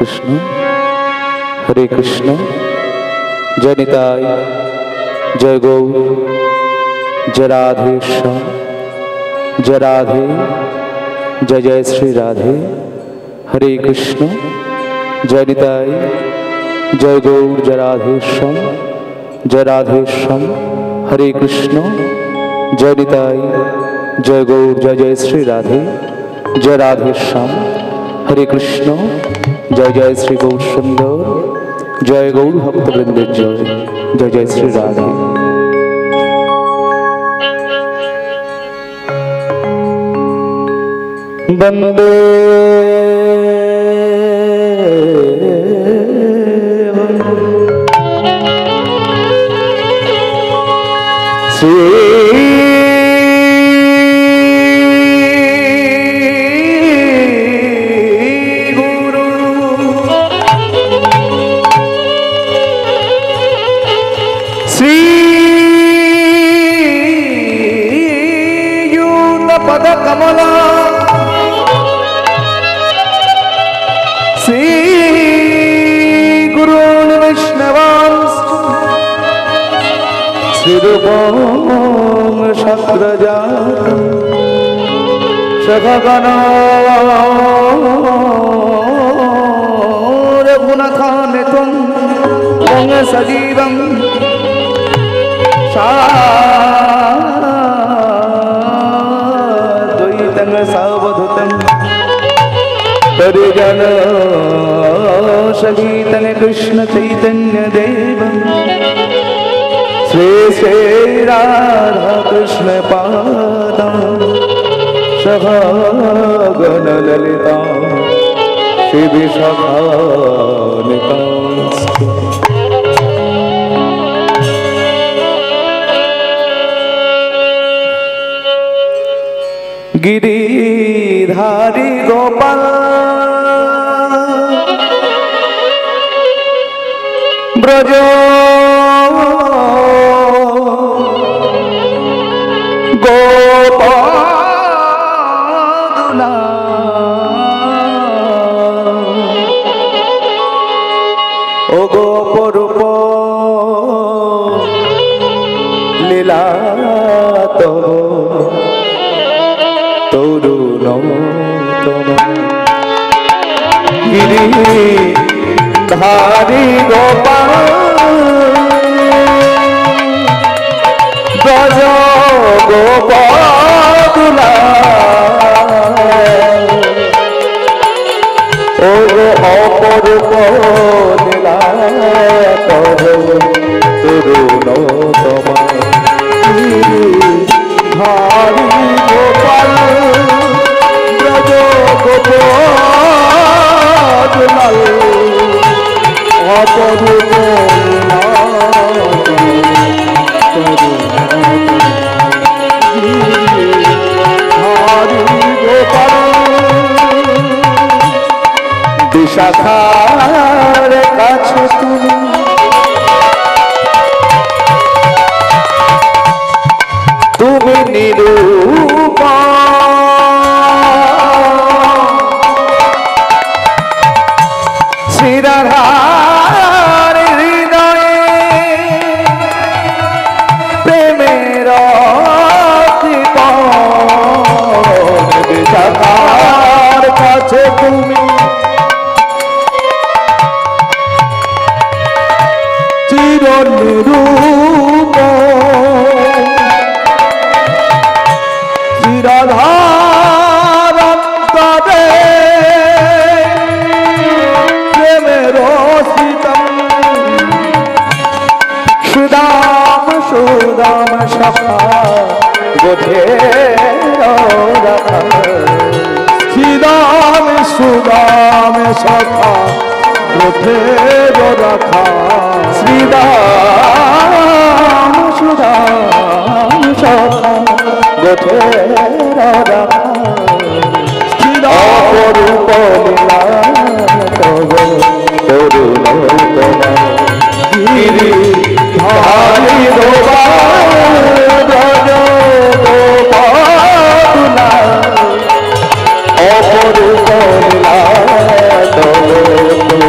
कृष्ण हरे कृष्ण जय निताय जय गौर जय राधे श्याम जय राधे जय जय श्री राधे हरे कृष्ण जय निताय जय गौर जय राधे श्याम जय राधे श्याम हरे कृष्ण जय निताय जय गौर जय जय श्री राधे जय राधे श्याम हरे कृष्ण जय जय श्री गौर सुंदर जय गौर भक्तवृंद जय जय जय श्री राधे। वंदे रघुनाथान्वितं सजीवं साद्वैतं सावधूतं परिजन सहितं कृष्ण चैतन्य देवं श्री श्री राधा कृष्ण पादं सहागण ललिता श्री विशाखान्विता गिरिधारी गोपाल ब्रज गोपाल ओ गोपरूप लीला तो तरुण गिरिधारी गोपाल ब्रज गोपाल ओ अपरूप लीला तरुण हरि गोपाल ब्रज गोपाल अपरूप हरि गोपाल विशाखार काছে তুমি নিরূপা শ্রীরাধার হৃদয়ে প্রেমের বিশাখার কাছে তুমি চির নিরূপ রাধার অন্তরে প্রেমের শীতম সুদাম সুদাম সখা গোধে সুদাম সুদাম সখা গোধে রাখা শ্রীদাম সুদাম সখা গোধে রাখা অপরূপ লীলা তরুণ গিরিধারী গোপাল ব্রজ গোপাল অপরূপ লীলা তরুণ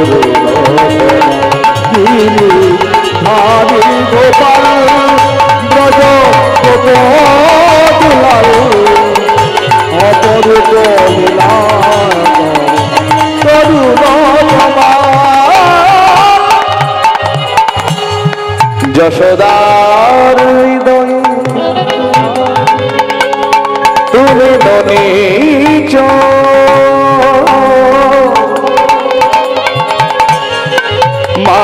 দুলাল অপরূপ লীলা করুণ যশোদার হৃদয়ে তুমি ননীচ মা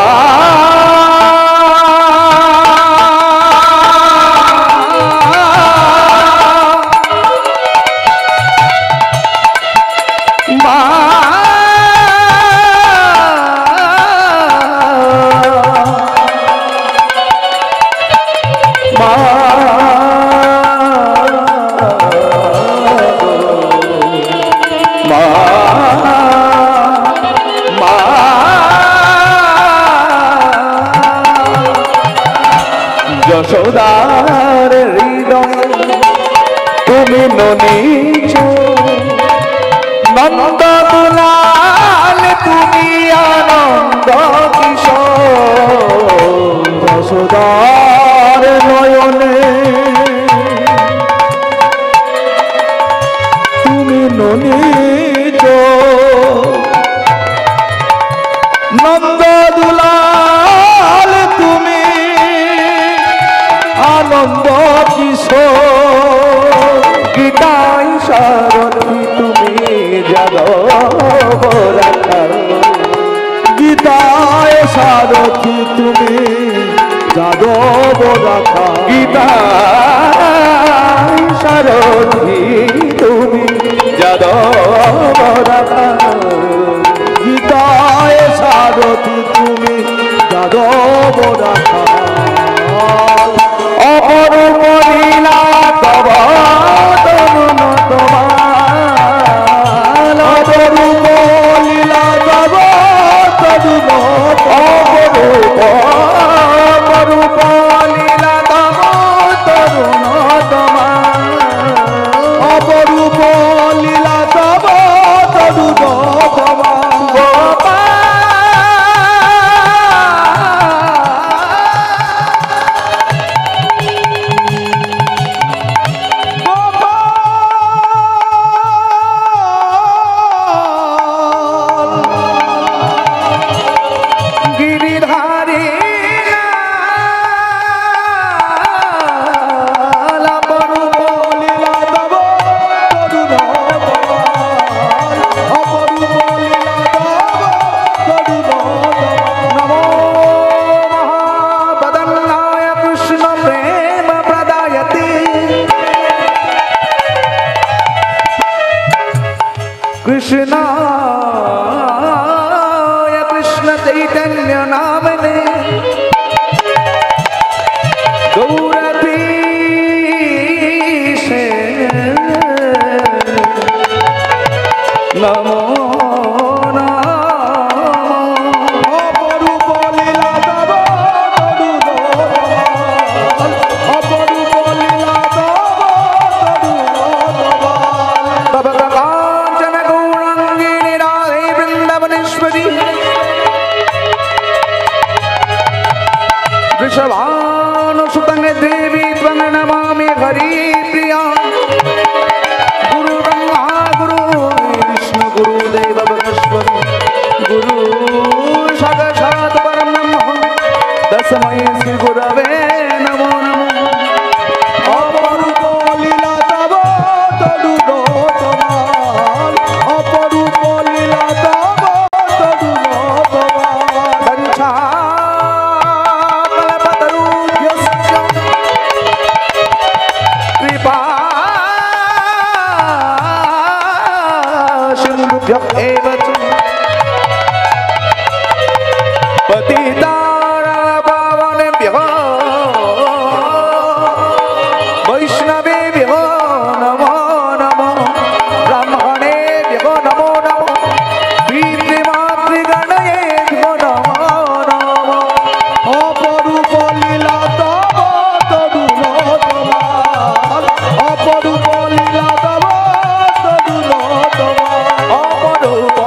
যশোদার হৃদয়ে তুমি ননীচ নন্দ দুলাল তুমি আনন্দ কিশোর যশোদার নয়নে তুমি ননীচ নন্দ দুলাল তুমি আনন্দ কিশোর গীতায় সারথি তুমি যাদব রাখাল গীতায় সারথি তুমি যাদব রাখা গীতায় সারথি তুমি যাদব রাখাল গীতায় সারথি তুমি যাদব রাখা অপরূপ লীলা তব তরুণ তোমাল অপরূপ লীলা তব তরুণ অপরূপ লীলা তব তরুণ তোমাল অপরূপ লীলা তব তরুণ कृष्णाय कृष्ण चैतन्य नामने गौरपीशे नमो वृषभानुसुतं देवी त्वं नमामि हरिप्रिया गुरु ब्रह्मा गुरु विष्णु गुरुदेव बृहस्पति गुरु साक्षात् परब्रह्म तस्मै श्री गुरवे नमो नमः অপরূপ লীলা তব তরুণ তোমাল অপরূপ লীলা তব তরুণ তোমাল वैष्णवेभ्यो नमो नमो ब्राह्मणेभ्यो नमो नमो पितृमातृगणेभ्यो नमो नमो অপরূপ লীলা তব তরুণ তোমাল অপরূপ লীলা তব তরুণ তোমাল অপরূপ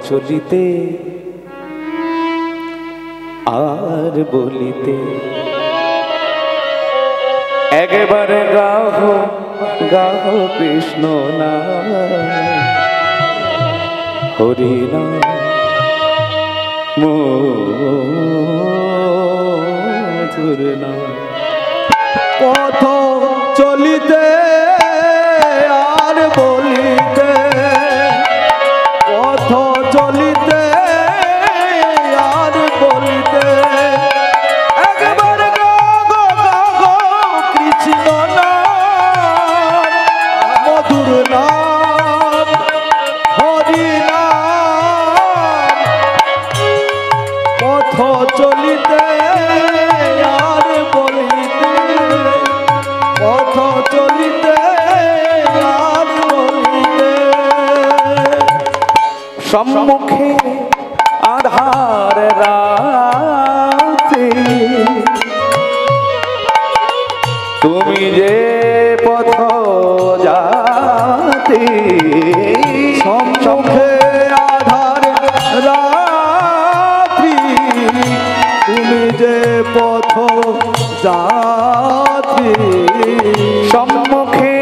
চলিতে আর বলিতে একবারে গাহো গাহো কৃষ্ণ নাম হরি নাম মধুর নাম। পথ চলিতে আর বলিতে, পথ চলিতে আর বলিতে একবার গাগো গাগো কৃষ্ণ নাম মধুর নাম হরি নাম। পথ চলিতে আর বলিতে, পথ চলিতে আর বলিতে সম্মুখে আধার রাতে তুমি যে পথ যাতে, সম্মুখে আধার রাত্রি তুমি যে পথ যাত্রী, সম্মুখে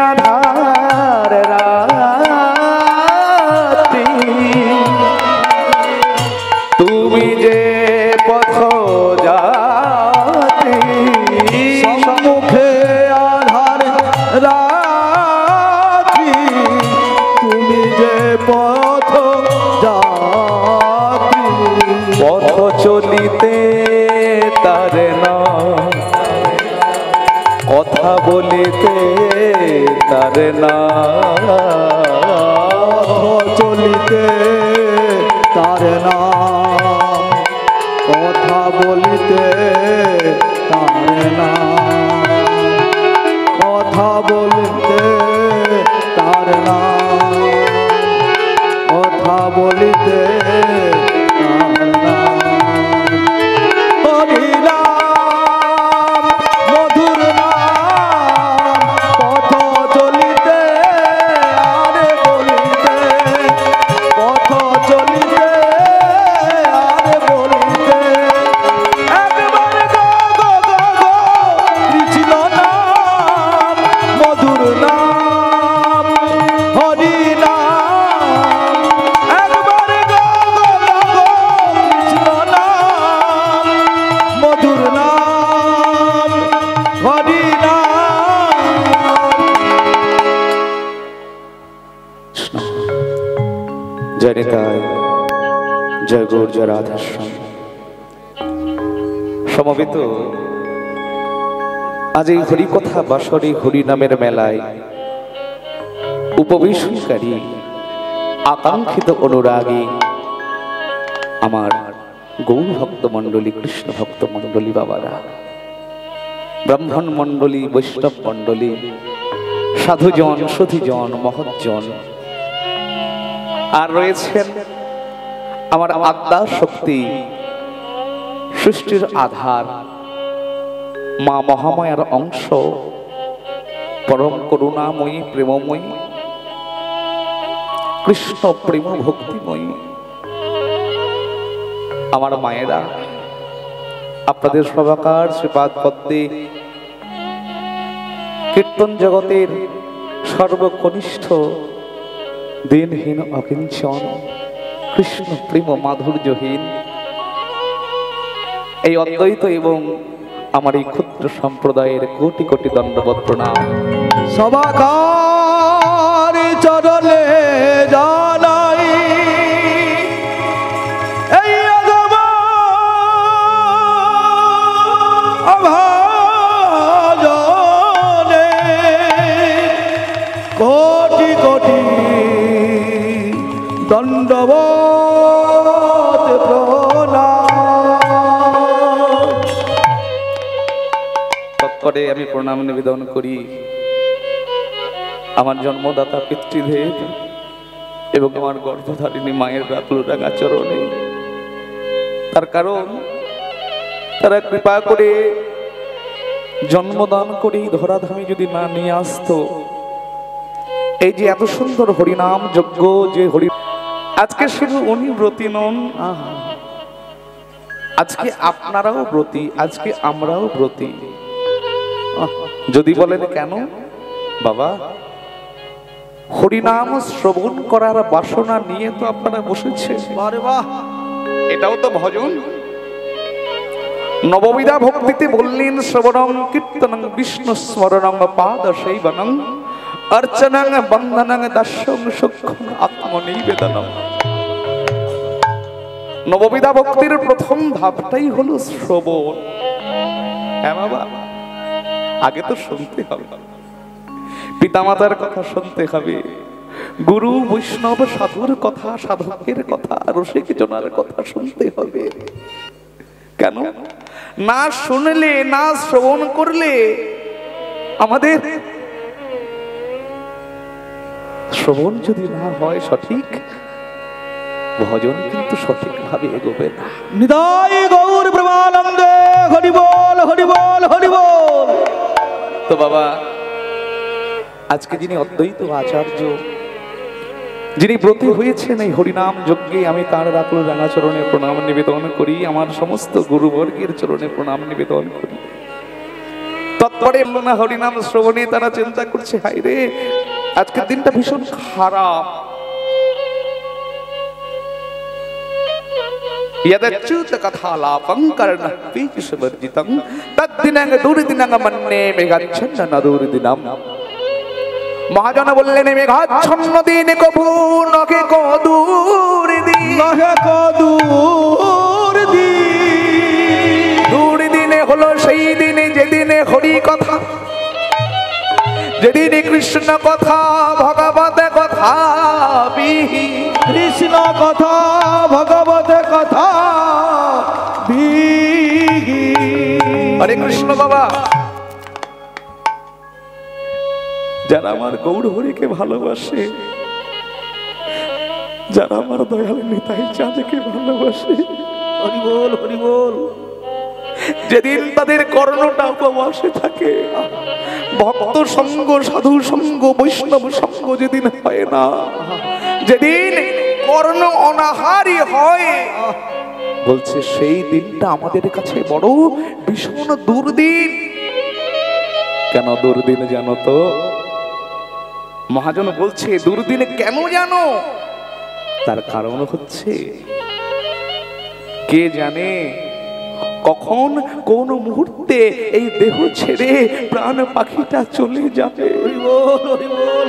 আধার রাতে তুমি যে পথ যাতে, সম্মুখে আধার রাত্রি তুমি যে পথ যাত্রী। পথ চলিতে তার নাম, কথা বলিতে তার নাম, পথ চলিতে তার নাম, কথা বলিতে তার নাম, কথা বলিতে তার নাম, কথা বলিতে তার নাম। হরি নাম মধুর নাম, পথ চলিতে আর বলিতে, পথ চলিতে আর বলিতে একবার গাগো গাগো কৃষ্ণ নাম মধুর নাম হরি নাম। একবার গাগো গাগো কৃষ্ণ নাম মধুর নাম হরি নাম। জয় নিতাই, জয় গৌর, জয় রাধেশ্যাম। সমবেত আজ এই হরিকথা বাসরে হরি নামের মেলায় উপবেশনকারী আকাঙ্ক্ষিত অনুরাগী আমার গৌর ভক্ত মণ্ডলী, কৃষ্ণ ভক্ত মণ্ডলী বাবারা, ব্রাহ্মণ মণ্ডলী, বৈষ্ণব মণ্ডলী, সাধুজন, সুধীজন, মহৎজন, আর রয়েছেন আমার আত্মা শক্তি, সৃষ্টির আধার, মা মহামায়ার অংশ, পরম করুণাময়ী, প্রেমময়ী, কৃষ্ণ প্রেম ভক্তিময়ী আমার মায়েরা, আপনাদের সবাকার শ্রীপাদ পদ্মে কীর্তন জগতের সর্বকনিষ্ঠ দিনহীন অকিঞ্চন কৃষ্ণ প্রেম মাধুর্যহীন এই অদ্বৈত এবং আমার এই ক্ষুদ্র সম্প্রদায়ের কোটি কোটি দণ্ডবত প্রণাম। সবাকার চরণে জানাই এই অভাজনে কোটি কোটি দণ্ডবত প্রণাম। তৎপরে আমি প্রণাম নিবেদন করি আমার জন্মদাতা পিতৃদেব এবং আমার গর্ভধারিণী মায়ের রাতুল রাঙা চরণে। তার কারণ তারা কৃপা করে জন্মদান করে ধরাধামে যদি না নিয়ে আসতো, এই যে এত সুন্দর হরিনাম যজ্ঞ, যে হরি আজকে শুধু উনি ব্রতী নন, আজকে আপনারাও ব্রতী, আজকে আমরাও ব্রতী। যদি বলেন কেন বাবা, হরিনাম শ্রবণ করার বাসনা নিয়ে তো আপনারা বসেছেন। আরে বাহ, এটাও তো ভজন। নববিধা ভক্তিতে বললেন শ্রবণং কীর্তনং বিষ্ণু স্মরণং পাদ সেবনং অর্চনং বন্দনং দাস্যং সুখং আত্মনিবেদনং। নববিধা ভক্তির প্রথম ধাপটাই হলো শ্রবণ। হ্যাঁ বাবা, আগে তো শুনতে হবে, পিতামাতার কথা শুনতে হবে, গুরু বৈষ্ণব সাধুর কথা, সাধকের কথা, রসিক জনার কথা শুনতে হবে। কেন না শুনলে, না শ্রবণ করলে আমাদের শ্রবণ যদি না হয় সঠিক, ভজন কিন্তু সঠিকভাবে এগোবে না। নিতাই গৌর প্রেমানন্দে হরি বল হরি বল হরি বল। তো বাবা, আজকে যিনি অদ্বৈত আচার্য, যিনি ব্রতী হয়েছেন এই হরিনাম যজ্ঞে, আমি তার রাতুল রাঙা চরণে প্রণাম নিবেদন করি, আমার সমস্ত গুরুবর্গের চরণে প্রণাম নিবেদন করি। তৎপরে না হরিনাম শ্রবণে তারা চিন্তা করছে, হায় রে আজকের দিনটা ভীষণ খারাপ। यदच्युत कथालापं कर्णः पीयूषवर्जितं तद्दिनं दुर्दिनं मन्ये मेघाच्छन्न न दुर्दिनम्। মহাজন বললেন, মেঘাচ্ছন্ন দিন কভু নহে কদূর দিন, নহে কদূর দিন। দূর দিনে হলো সেই দিনে যেদিনে হরি কথা, যেদিনে কৃষ্ণ কথা, ভগবত কথা বিহি, কৃষ্ণ কথা ভগবত কথা বিহি। হরে কৃষ্ণ বাবা, যারা আমার গৌর হরিকে ভালোবাসে, যারা আমার দয়াল নিতাই চাঁদকে ভালোবাসে, হরি বল হরি বল। যেদিন তাদের কর্ণটা উপবাসে থাকে, ভক্ত সঙ্গ, সাধু সঙ্গ, বৈষ্ণব সঙ্গ যেদিন হয় না, যেদিন কর্ণ অনাহারী হয়, বলছে সেই দিনটা আমাদের কাছে বড় ভীষণ দুর্দিন। কেন দুর্দিন জানো তো? মহাজন বলছে দুর্দিনে কেন জানো? তার কারণ হচ্ছে, কে জানে কখন কোন মুহূর্তে এই দেহ ছেড়ে প্রাণ পাখিটা চলে যাবে।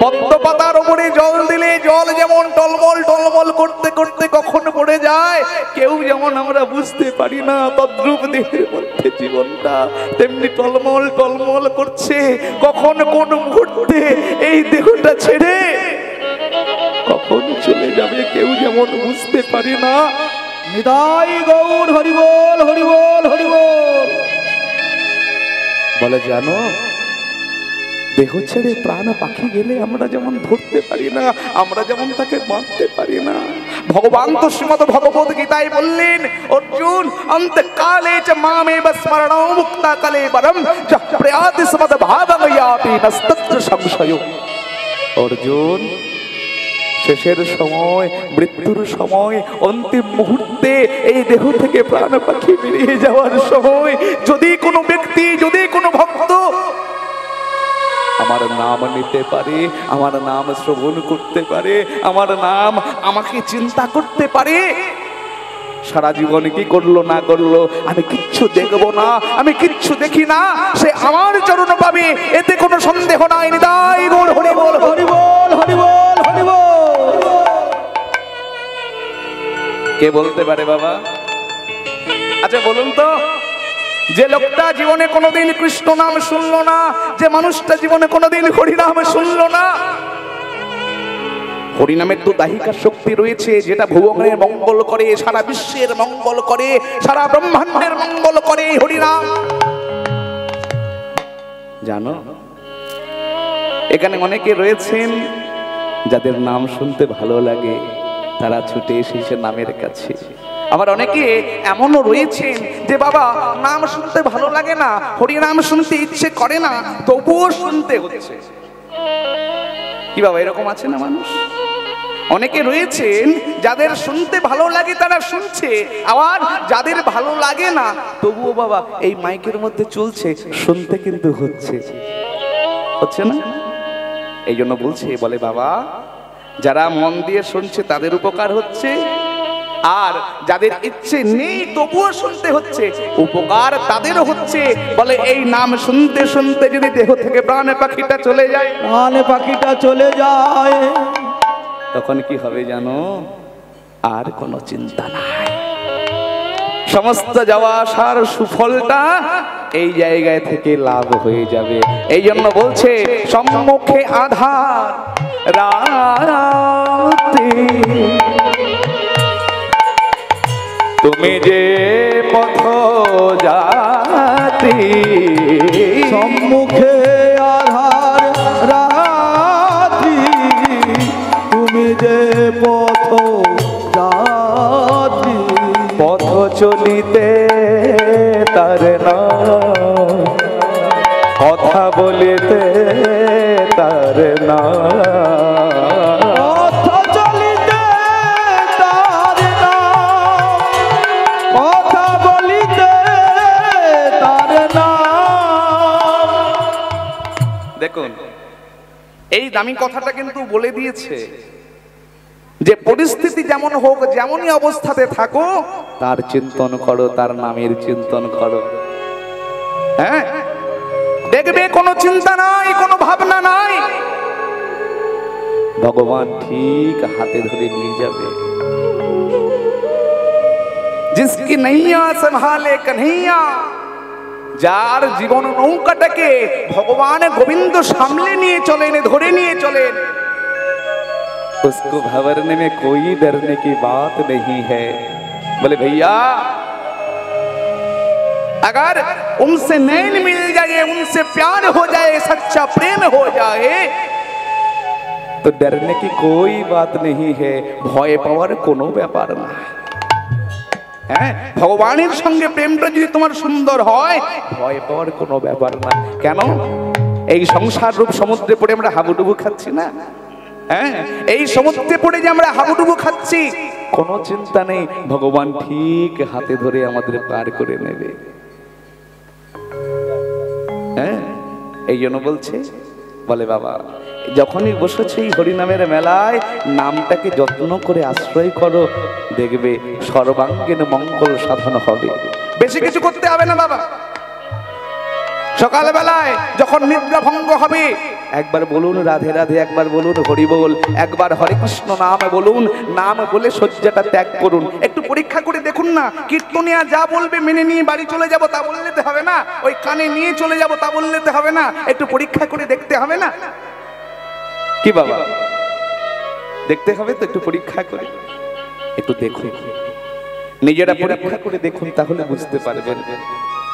পদ্ম পাতার উপরে জল দিলে জল যেমন টলমল টলমল করতে করতে কখন পড়ে যায়, কেউ যেমন আমরা বুঝতে পারি না, তদ্রূপ দেহের মধ্যে জীবনটা তেমনি টলমল টলমল করছে। কখন কোন মুহূর্তে এই দেহটা ছেড়ে কখন চলে যাবে কেউ যেমন বুঝতে পারি না। নিতাই গৌর হরি বল হরি বল হরি বল। বলে জানো, দেহ ছেড়ে প্রাণ পাখি গেলে আমরা যেমন ধরতে পারি না, আমরা যেমন তাকে বাঁধতে পারি না, ভগবান তো শ্রীমদ ভগবত গীতায় বললেন, অর্জুন অন্তকালে চ মামেব স্মরণো মুক্তা কালে বরম যঃ প্রয়াতি সমদ ভাবং ইয়াতি নস্তত্র সংশয়। অর্জুন, শেষের সময়, মৃত্যুর সময়, অন্তিম মুহূর্তে এই দেহ থেকে প্রাণ পাখি বেরিয়ে যাওয়ার সময় যদি কোনো ব্যক্তি, যদি কোনো ভক্ত আমার নাম নিতে পারে, আমার নাম শ্রবণ করতে পারে, আমার নাম আমাকে চিন্তা করতে পারে, সারা জীবন কি করলো না করলো আমি কিচ্ছু দেখবো না, আমি কিচ্ছু দেখি না, সে আমার চরণ পাবে, এতে কোনো সন্দেহ নাই। নিতাই গৌর হরি বল হরি বল হরি বল হরি বল। কে বলতে পারে বাবা? আচ্ছা বলুন তো, যে লোকটা জীবনে কোনোদিন কৃষ্ণ নাম শুনলো না, যে মানুষটা জীবনে কোনোদিন হরি নাম শুনলো না, হরিনামের তো দাহিকা শক্তি রয়েছে, যেটা ভুবনের মঙ্গল করে, সারা বিশ্বের মঙ্গল করে, সারা ব্রহ্মাণ্ডের মঙ্গল করে হরিনাম। জানো, এখানে অনেকে রয়েছেন যাদের নাম শুনতে ভালো লাগে, তারা ছুটে এসেছে নামের কাছে। আবার অনেকে এমনও রয়েছেন যে বাবা নাম শুনতে ভালো লাগে না, হরিনাম শুনতে ইচ্ছে করে না, তবুও শুনতে হচ্ছে। কি বাবা, এরকম আছে না মানুষ? অনেকে রয়েছেন যাদের শুনতে ভালো লাগে তারা শুনছে, আবার যাদের ভালো লাগে না তবুও বাবা এই মাইকের মধ্যে চলছে, শুনতে কিন্তু হচ্ছে না। এই জন্য বলছে, বলে বাবা যারা মন দিয়ে শুনছে তাদের উপকার হচ্ছে, আর যাদের ইচ্ছে নেই তবুও শুনতে হচ্ছে, উপকার তাদেরও হচ্ছে। বলে এই নাম শুনতে শুনতে যদি দেহ থেকে প্রাণে পাখিটা চলে যায়, প্রাণে পাখিটা চলে যায়, তখন কি হবে জানো? আর কোনো চিন্তা নাই, সমস্ত যাওয়া আসার সুফলটা এই জায়গায় থেকে লাভ হয়ে যাবে। এই জন্য বলছে সম্মুখে আধার রাতে তুমি যে পথ যাত্রী, সম্মুখে আধার রাত্রি তুমি যে পথ যাত্রী, পথ চলিতে তার নাম, কথা বলিতে তার নাম, পথ চলিতে তার নাম, কথা বলিতে তার নাম। দেখুন এই দামি কথাটা কিন্তু বলে দিয়েছে যে পরিস্থিতি যেমন হোক, যেমনই অবস্থাতে থাকো, তার চিন্তন করো, তার নামের চিন্তন করো। হ্যাঁ, দেখবে কোনো চিন্তা নাই, কোনো ভাবনা নাই, ভগবান ঠিক হাতে ধরে নিয়ে যাবে। जिसकी नैया संभाले कन्हैया, যার জীবন নৌকাটাকে ভগবান গোবিন্দ সামলে নিয়ে চলেন, ধরে নিয়ে চলেন, उसको भंवरने में कोई डरने की बात नहीं है। बोले भैया अगर उनसे नैन मिल जाए, उनसे प्यार हो जाए, सच्चा प्रेम हो जाए, तो डरने की कोई बात नहीं है, ভয় পাওয়ার কোনো ব্যাপার না। হ্যাঁ, ভগবানের সঙ্গে প্রেমটা যদি তোমার সুন্দর হয়, ভয় পাওয়ার কোনো ব্যাপার না। কেন? এই সংসার রূপ সমুদ্রে পড়ে আমরা হাবুডুবু খাচ্ছি না? হ্যাঁ, এই সমুদ্রে পড়ে যে আমরা হাবুডুবু খাচ্ছি, কোনো চিন্তা নেই, ভগবান ঠিক হাতে ধরে আমাদের পার করে নেবে। হ্যাঁ, এই জন্য বলছে, বলে বাবা যখনই বসেছে এই হরিনামের মেলায়, নামটাকে যত্ন করে আশ্রয় করো, দেখবে সর্বাঙ্গীন মঙ্গল সাধন হবে। বেশি কিছু করতে হবে না বাবা। সকালবেলায় যখন নিদ্রা ভঙ্গ হবে, একবার বলুন রাধে রাধে, একবার বলুন হরি বল, একবার হরে কৃষ্ণ নাম বলুন, নাম বলে শয্যাটা ত্যাগ করুন। একটু পরীক্ষা করে দেখুন না, কীর্তনিয়া যা বলবে মেনে নিয়ে বাড়ি চলে যাব তা বললেতে হবে না, ওই কানে নিয়ে চলে যাব তা বললেতে হবে না, একটু পরীক্ষা করে দেখতে হবে না? কি বাবা, দেখতে হবে তো, একটু পরীক্ষা করে একটু দেখুন, নিজেরা পরীক্ষা করে দেখুন, তাহলে বুঝতে পারবেন।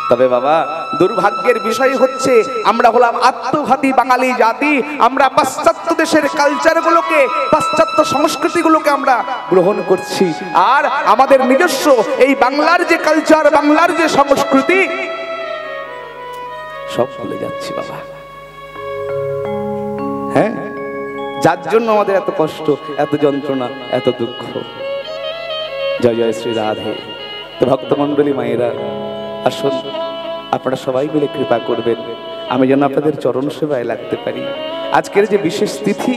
তবে বাবা দুর্ভাগ্যের বিষয় হচ্ছে আমরা হলাম আত্মঘাতী বাঙালি জাতি, আমরা পাশ্চাত্য দেশের কালচারগুলোকে, পাশ্চাত্য সংস্কৃতিগুলোকে আমরা গ্রহণ করছি, আর আমাদের নিজস্ব এই বাংলার যে কালচার, বাংলার যে সংস্কৃতি, সব ভুলে যাচ্ছি বাবা। হ্যাঁ, যার জন্য আমাদের এত কষ্ট, এত যন্ত্রণা, এত দুঃখ। জয় জয় শ্রী রাধে। তো ভক্তমণ্ডলী মায়েরা, আসুন আপনারা সবাই মিলে কৃপা করবেন, আমি যেন আপনাদের চরণ সেবায় লাগতে পারি। আজকের যে বিশেষ তিথি,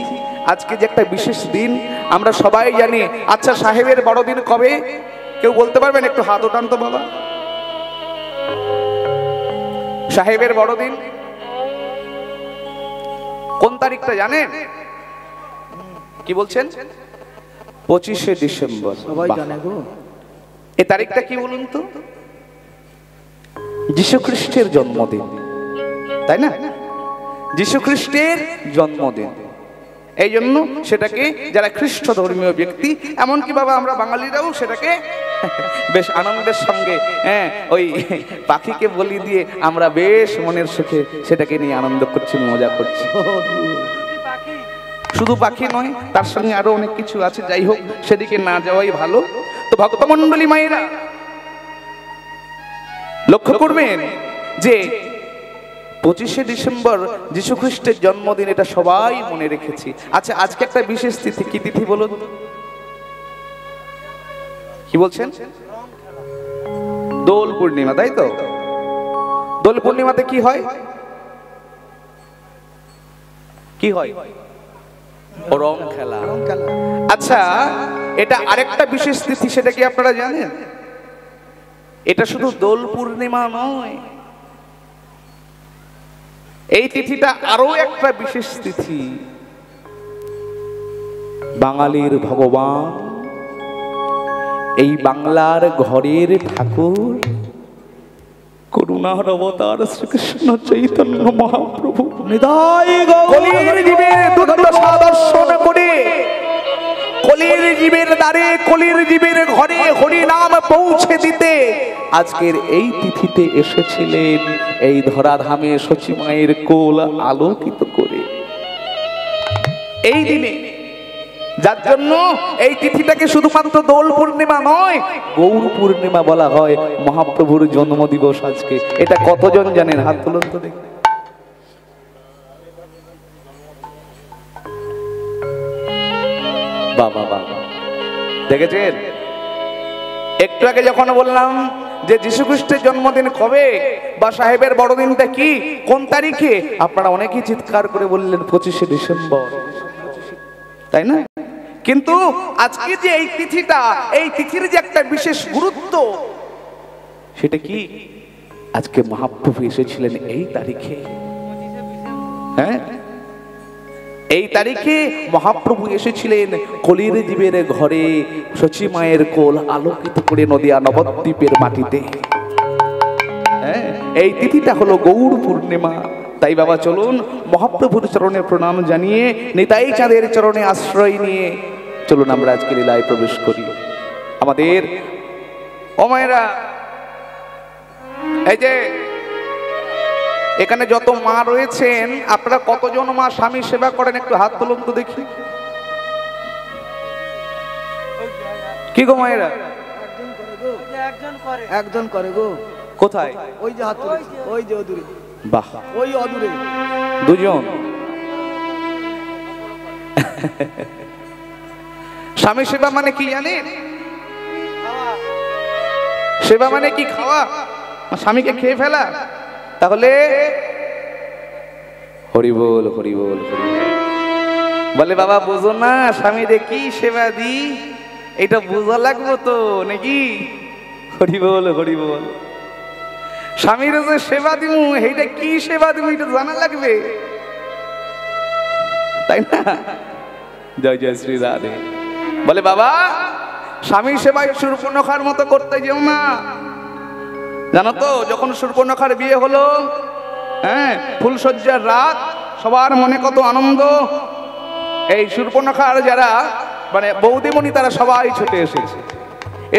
আজকে যে একটা বিশেষ দিন, আমরা সবাই জানি। আচ্ছা, সাহেবের বড়দিন কবে কেউ বলতে পারবেন? একটু হাত ওঠান তো বাবা। সাহেবের বড়দিন কোন তারিখটা জানেন? কি বলছেন? 25শে ডিসেম্বর। সবাই জানে গো। এই তারিখটা কি বলুন তো? যীশু খ্রিস্টের জন্মদিন, তাই না? যীশু খ্রিস্টের জন্মদিন, এই জন্য সেটাকে যারা খ্রিস্ট ধর্মীয় ব্যক্তি, এমনকি বাবা আমরা বাঙালিরাও সেটাকে বেশ আনন্দের সঙ্গে, হ্যাঁ, ওই পাখিকে বলি দিয়ে আমরা বেশ মনের সুখে সেটাকে নিয়ে আনন্দ করছি, মজা করছি। শুধু পাখি নয়, তার সঙ্গে আরো অনেক কিছু আছে, যাই হোক সেদিকে না যাওয়াই ভালো। তো ভক্তমণ্ডলী মায়েরা লক্ষ্য করবেন যে 25শে ডিসেম্বর যীশু খ্রিস্টের জন্মদিন, এটা সবাই মনে রেখেছি। আচ্ছা, আজকে একটা বিশেষ তিথি, কি তিথি বলুন? কি বলছেন? দোল পূর্ণিমা, তাই তো? দোল পূর্ণিমাতে কি হয়? কি হয়? রং খেলা। আচ্ছা, এটা আরেকটা বিশেষ তিথি, সেটা কি আপনারা জানেন? এটা শুধু দোল পূর্ণিমা নয়, এই তিথিটা আরো একটা বিশেষ তিথি। বাঙালির ভগবান, এই বাংলার ঘরের ঠাকুর, করুণার অবতার শ্রীকৃষ্ণ চৈতন্য মহাপ্রভু নিতাই কলির জীবের দুর্দশা দর্শন করে, কলির জীবের দ্বারে, কলির জীবের ঘরে হরি নাম পৌঁছে দিতে আজকের এই তিথিতে এসেছিলেন, এই ধরাধামে সচি মায়ের কোল আলোকিত করে। এই দিনে, যার জন্য এই তিথিটাকে শুধুমাত্র দোল পূর্ণিমা নয়, গৌর পূর্ণিমা বলা হয়। মহাপ্রভুর জন্ম দিবস আজকে। এটা কতজন জানেন? হাত তুলুন তো দেখি। বাবা বাবা, দেখেছেন? একটু আগে যখন বললাম যে যীশু খ্রিস্টের জন্মদিন কবে বা সাহেবের বড়দিনটা কি, কোন তারিখে, আপনারা অনেকেই চিৎকার করে বললেন 25শে ডিসেম্বর, তাই না? কিন্তু আজকে যে এই তিথিটা, এই তিথির যে একটা বিশেষ গুরুত্ব, সেটা কি? আজকে মহাপ্রভু এসেছিলেন এই তারিখে। হ্যাঁ, এই তারিখে মহাপ্রভু এসেছিলেন কলির জীবের ঘরে, সচি মায়ের কোল আলোকিত করে নদিয়া নবদ্বীপের মাটিতে। হ্যাঁ, এই তিথিটা হলো গৌর পূর্ণিমা। তাই বাবা, চলুন মহাপ্রভুর চরণে প্রণাম জানিয়ে, নিতাই চাঁদের চরণে আশ্রয় নিয়ে চলুন আমরা আজকে লীলায় প্রবেশ করি। আমাদের ও মায়েরা, এই যে এখানে যত মা রয়েছেন, আপনারা কতজন মা স্বামী সেবা করেন? একটু হাত তুলুন তো দেখি। কি গো মায়েরা? একজন করে গো। কোথায়? ওই যে হাত তুলেছে, ওই যে অদূরে। বাহ, ওই অদূরে দুজন। স্বামী সেবা মানে কি জানেন? সেবা মানে কি? খাওয়া, স্বামীকে খেয়ে ফেলা। তাহলে হরি বল, হরি বল, হরি বল। বলে বাবা, বুঝো না স্বামীরে কি সেবা দি, এটা বোঝা লাগবো তো নাকি? হরি বল, হরি বল। স্বামীর যে সেবা দিমু, এইটা কি সেবা দিমু, এটা জানা লাগবে, তাই না? জয় জয় শ্রী রাধে। বলে বাবা, স্বামী সেবায় শূর্পণখার মতো করতে যেও না। জানো তো, যখন শূর্পণখার বিয়ে হলো, হ্যাঁ, ফুলসজ্জার রাত, সবার মনে কত আনন্দ। এই শূর্পণখার যারা মানে বৌদিমণি, তারা সবাই ছুটে এসেছে।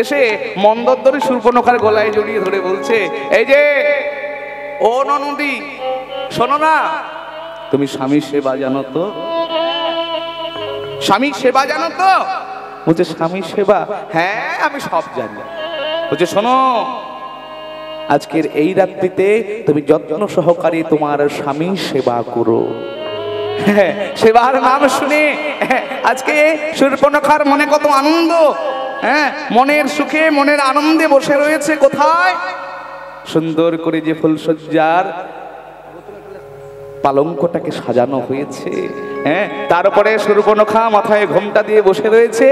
এসে মন্দোদরী শূর্পণখার গলায় জড়িয়ে ধরে বলছে, এই যে ও ননদি, শোনো না, তুমি স্বামী সেবা জানো তো? স্বামী সেবা জানো তো? বলছে স্বামী সেবা, হ্যাঁ আমি সব জানি। বলছে শোনো, আজকের এই রাত্রিতে তুমি যত্ন সহকারে তোমার স্বামী সেবা করো। সেবার নাম শুনে আজকে শূর্পণখার মনে কত আনন্দ। হ্যাঁ, মনের সুখে, মনের আনন্দে বসে রয়েছে। কোথায়? সুন্দর করে যে ফুলসজ্জার পালঙ্কটাকে সাজানো হয়েছে, হ্যাঁ, তারপরে শূর্পণখা মাথায় ঘোমটা দিয়ে বসে রয়েছে।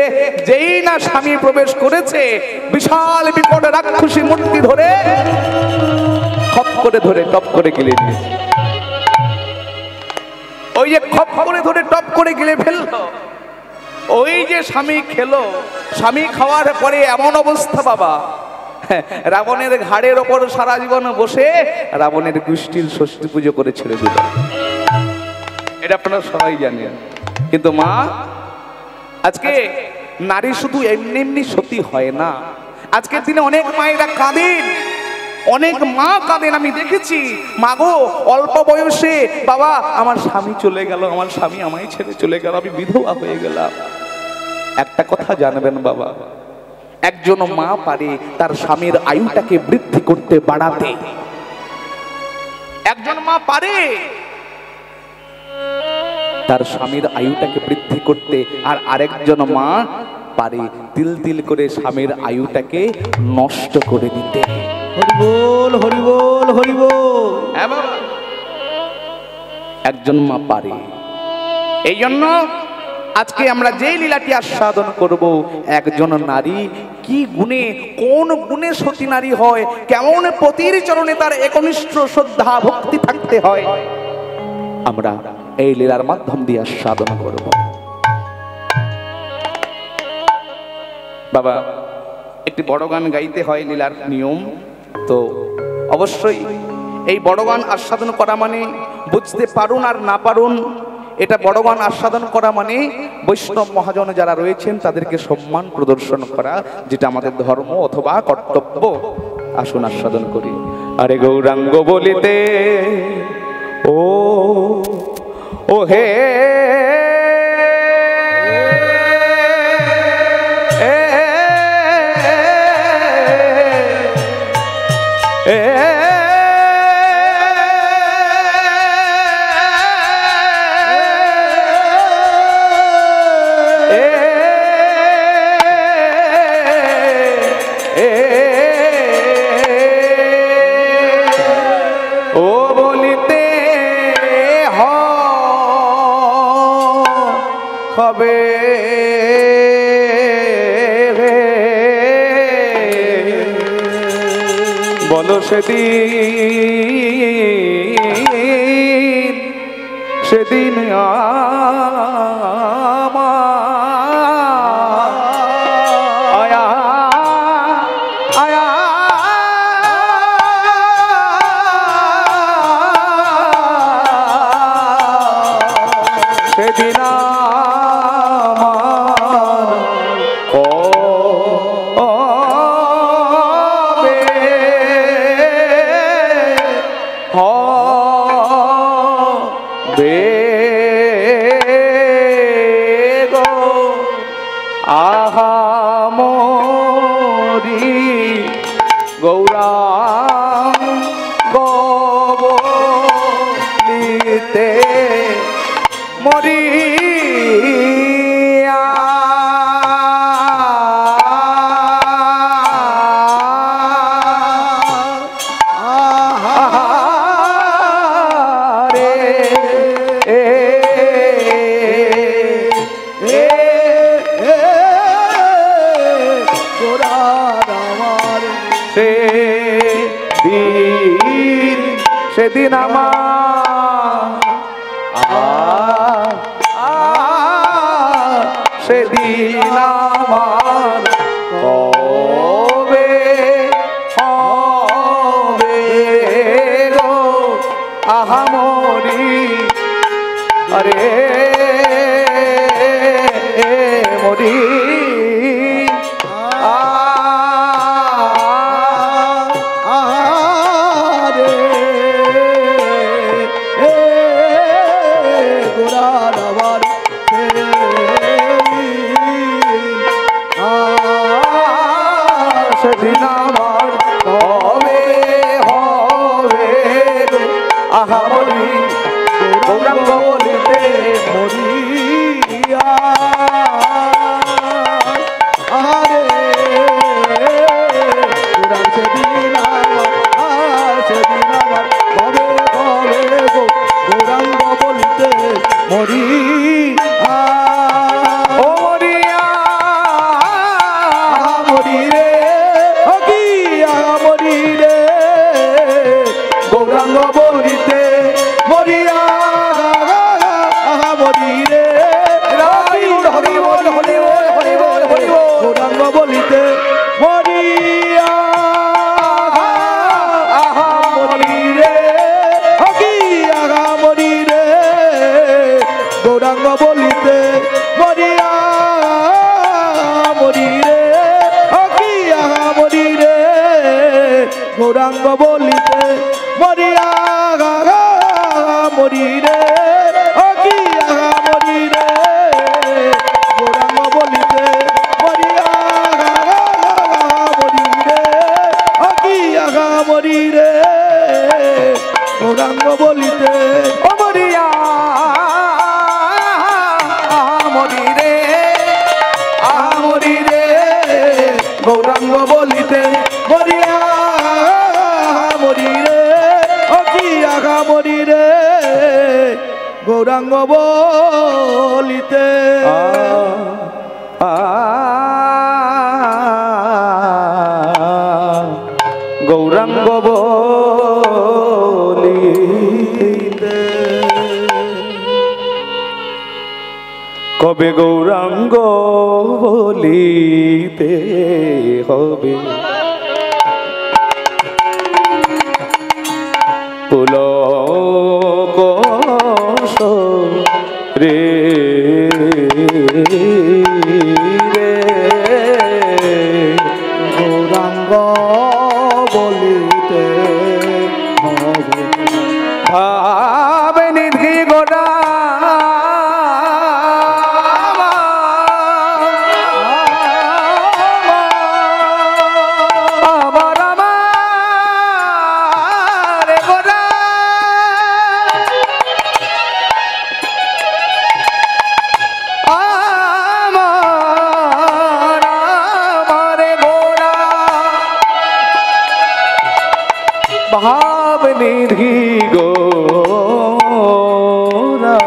যেই না স্বামী প্রবেশ করেছে, বিশাল বিকট রাক্ষসী মূর্তি ধরে খপ করে ধরে টপ করে গিলে নিয়েছে। ওই যে খপ করে ধরে টপ করে গিলে ফেললো, ওই যে স্বামী খেলো। স্বামী খাওয়ার পরে এমন অবস্থা বাবা, রাবণের ঘাড়ের ওপর সারা জীবন বসে রাবণের গোষ্ঠীর ষষ্ঠী পুজো করে ছেড়ে দিল। এটা আপনারা সবাই জানেন। কিন্তু মা, আজকে নারী শুধু এমনি এমনি সতী হয় না। আজকের দিনে অনেক মায়েরা কাঁদেন, অনেক মা কাঁদেন, আমি দেখেছি। মাগো, অল্প বয়সে বাবা আমার স্বামী চলে গেল, আমার স্বামী আমায় ছেড়ে চলে গেল, আমি বিধবা হয়ে গেলাম। একটা কথা জানবেন বাবা, একজন মা পারে তার স্বামীর আয়ুটাকে বৃদ্ধি করতে, বাড়াতে। একজন মা পারে তার স্বামীর আয়ুটাকে বৃদ্ধি করতে, আর আরেকজন মা পারে তিল তিল করে স্বামীর আয়ুটাকে নষ্ট করে দিতে। হরি বল হরি বল হরি বল। একজন মা পারে। এই জন্য আজকে আমরা যে লীলাটি আস্বাদন করব, একজন নারী কি গুণে, কোন গুণে সতী নারী হয়, কেমন পতির চরণে তার একনিষ্ঠ শ্রদ্ধা ভক্তি থাকতে হয়, আমরা এই লীলার মাধ্যম দিয়ে আস্বাদন করব। বাবা, একটি বড় গান গাইতে হয়, লীলার নিয়ম। তো অবশ্যই এই বড় গান আস্বাদন করা মানে, বুঝতে পারুন আর না পারুন, এটা বড় গান আস্বাদন করা মানে বৈষ্ণব মহাজন যারা রয়েছেন তাদেরকে সম্মান প্রদর্শন করা, যেটা আমাদের ধর্ম অথবা কর্তব্য। আসুন আস্বাদন করি। আরে গৌরাঙ্গ বলিতে ও ও হে হবে বলো সেদিন, সেদিন আয়া আয়া সেদিন গৌরাঙ্গ বলিতে মরিয়া সেদিন আমার সেদিন আমার হবে হবে গো আহামরি। আরে মরি সেদিন আমার হবে হবে আহামরি গৌরাঙ্গ বলিতে মরিয়া। আরে সেদিন আমার সেদিন আমার হবে হবে গৌরাঙ্গ বলিতে মরিয়া। ও মরিয়া মরি রে গৌরাঙ্গ বলিতে মরিয়া মরি রে হরি বল হরি বল হরি বল হরি বল গৌরাঙ্গ বলিতে মরিয়া মরি রে মরি রে গৌরাঙ্গ বলিতে মরিয়া মরি রে মরি রে গৌরাঙ্গ বলিতে মরিয়া মরি রে মরি রে গৌরাঙ্গ বলিতে মরিয়া মরি রে মরি রে গৌরাঙ্গ গৌরাঙ্গ বলিতে মরিয়া মরি রে, ও কি আগা মরি রে, গৌরাঙ্গ বলিতে গৌরাঙ্গ বলিতে। কবে গৌরাঙ্গ বলিতে হবে, পুলক রে গৌরাঙ্গ বলিতে হবে, ভাবে নিধি গোড়া ভাব নিধি গোরা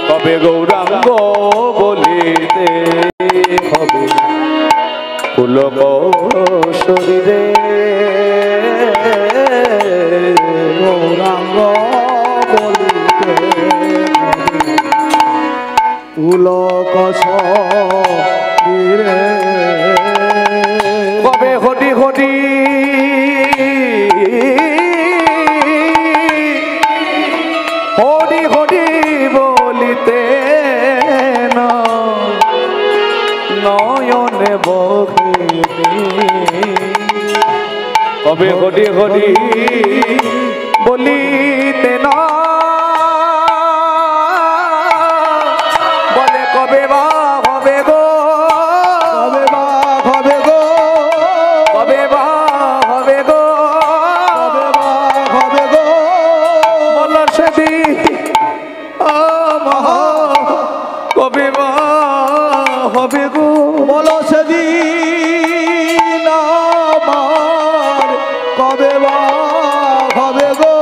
কবে গৌরাঙ্গ বলিতে হবে, পুলক শরীরে গৌরাঙ্গ বলিতে পুলক শরীরে কবে হটি হটি হরি হরি বলিতে নয়নে বহিনী, কবে হরি হরি বলিতে না বলে কবে বা হবে গো, কবে বা হবে গো, কবে বা হবে গো, কবে বা হবে গো, বলো সেদিন কবে বা হবে গো, বলো সেদিন আমার কবে বা হবে গো,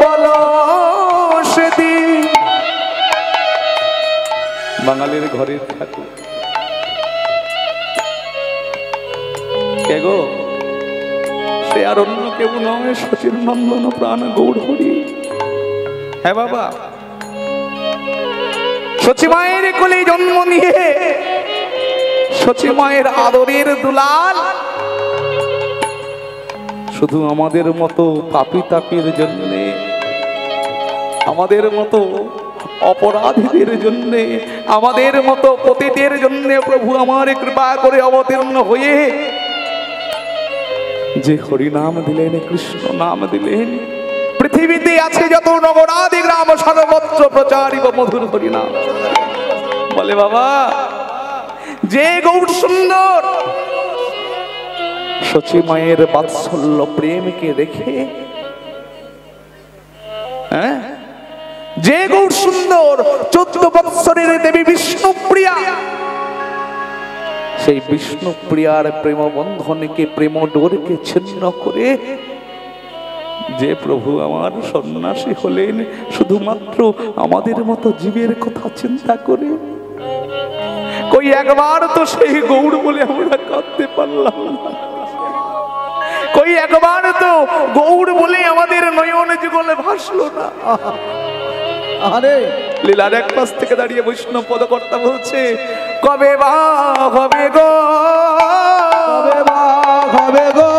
বলো সেদিন। বাঙালির ঘরের ঠাকুর কে গো, সে আর অন্য কেউ নয়, সচিন নন্দন প্রাণ গৌর হরি। হ্যাঁ বাবা, সচি মায়ের কোলে জন্ম নিয়ে সচি মায়ের আদরের দুলাল শুধু আমাদের মতো পাপী তাপির জন্যে, আমাদের মতো অপরাধীদের জন্যে, আমাদের মতো পতিতের জন্যে প্রভু আমার কৃপা করে অবতীর্ণ হয়ে যে হরিনাম দিলেন, কৃষ্ণ নাম দিলেন। পৃথিবীতে আছে যত নগরাদি গ্রাম সর্বত্র প্রচারিত মধুর হরিনাম। বলে বাবা, যে গৌর সুন্দর সচি মায়ের বাৎসল্য প্রেমকে রেখে, হ্যাঁ, যে গৌর সুন্দর 14 বৎসরের দেবী বিষ্ণুপ্রিয়া, সেই বিষ্ণুপ্রিয়ার প্রেম বন্ধনকে, প্রেম ডোরকে ছিন্ন করে যে প্রভু আমার সন্ন্যাসী হলেন শুধুমাত্র আমাদের মতো জীবের কথা চিন্তা করে। কই একবার তো সেই গৌর বলে আমরা কাঁদতে পারলাম না, কই একবার তো গৌর বলে আমাদের নয়ন যুগলে ভাসলো না। আরে লীলার এক পাশ থেকে দাঁড়িয়ে বৈষ্ণব পদকর্তা বলছে, কবে বা হবে গো, কবে বা হবে গো,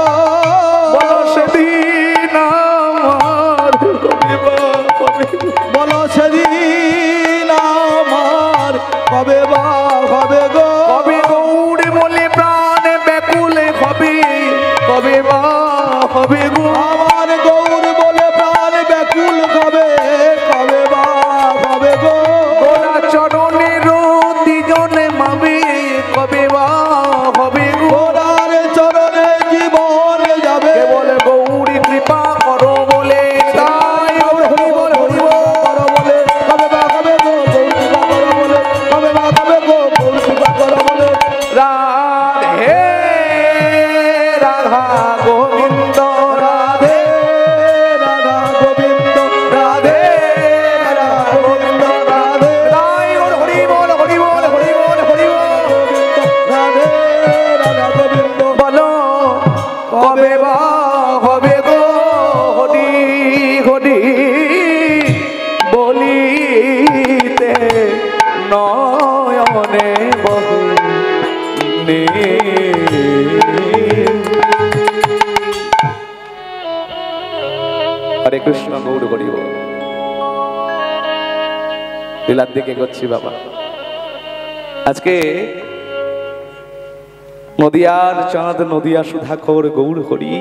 বলো সেদিন আমার, কবে বা হবে গো, বলো সেদিন আমার কবে বা হবে গো, কবে গৌর বলে প্রাণ ব্যাকুল হবে, কবে বা হবে গো, আমার গৌর বলে প্রাণ ব্যাকুল হবে, কবে বা হবে গো, গোরা চরণের দুজনে মাবে, কবে বা হবে গো, গোরার চরণে জীবন নয়নে বহু হরে কৃষ্ণ গৌর হরি বল। লীলার দিকে করছি বাবা। আজকে নদিয়ার চাঁদ, নদিয়া সুধাকর গৌর হরি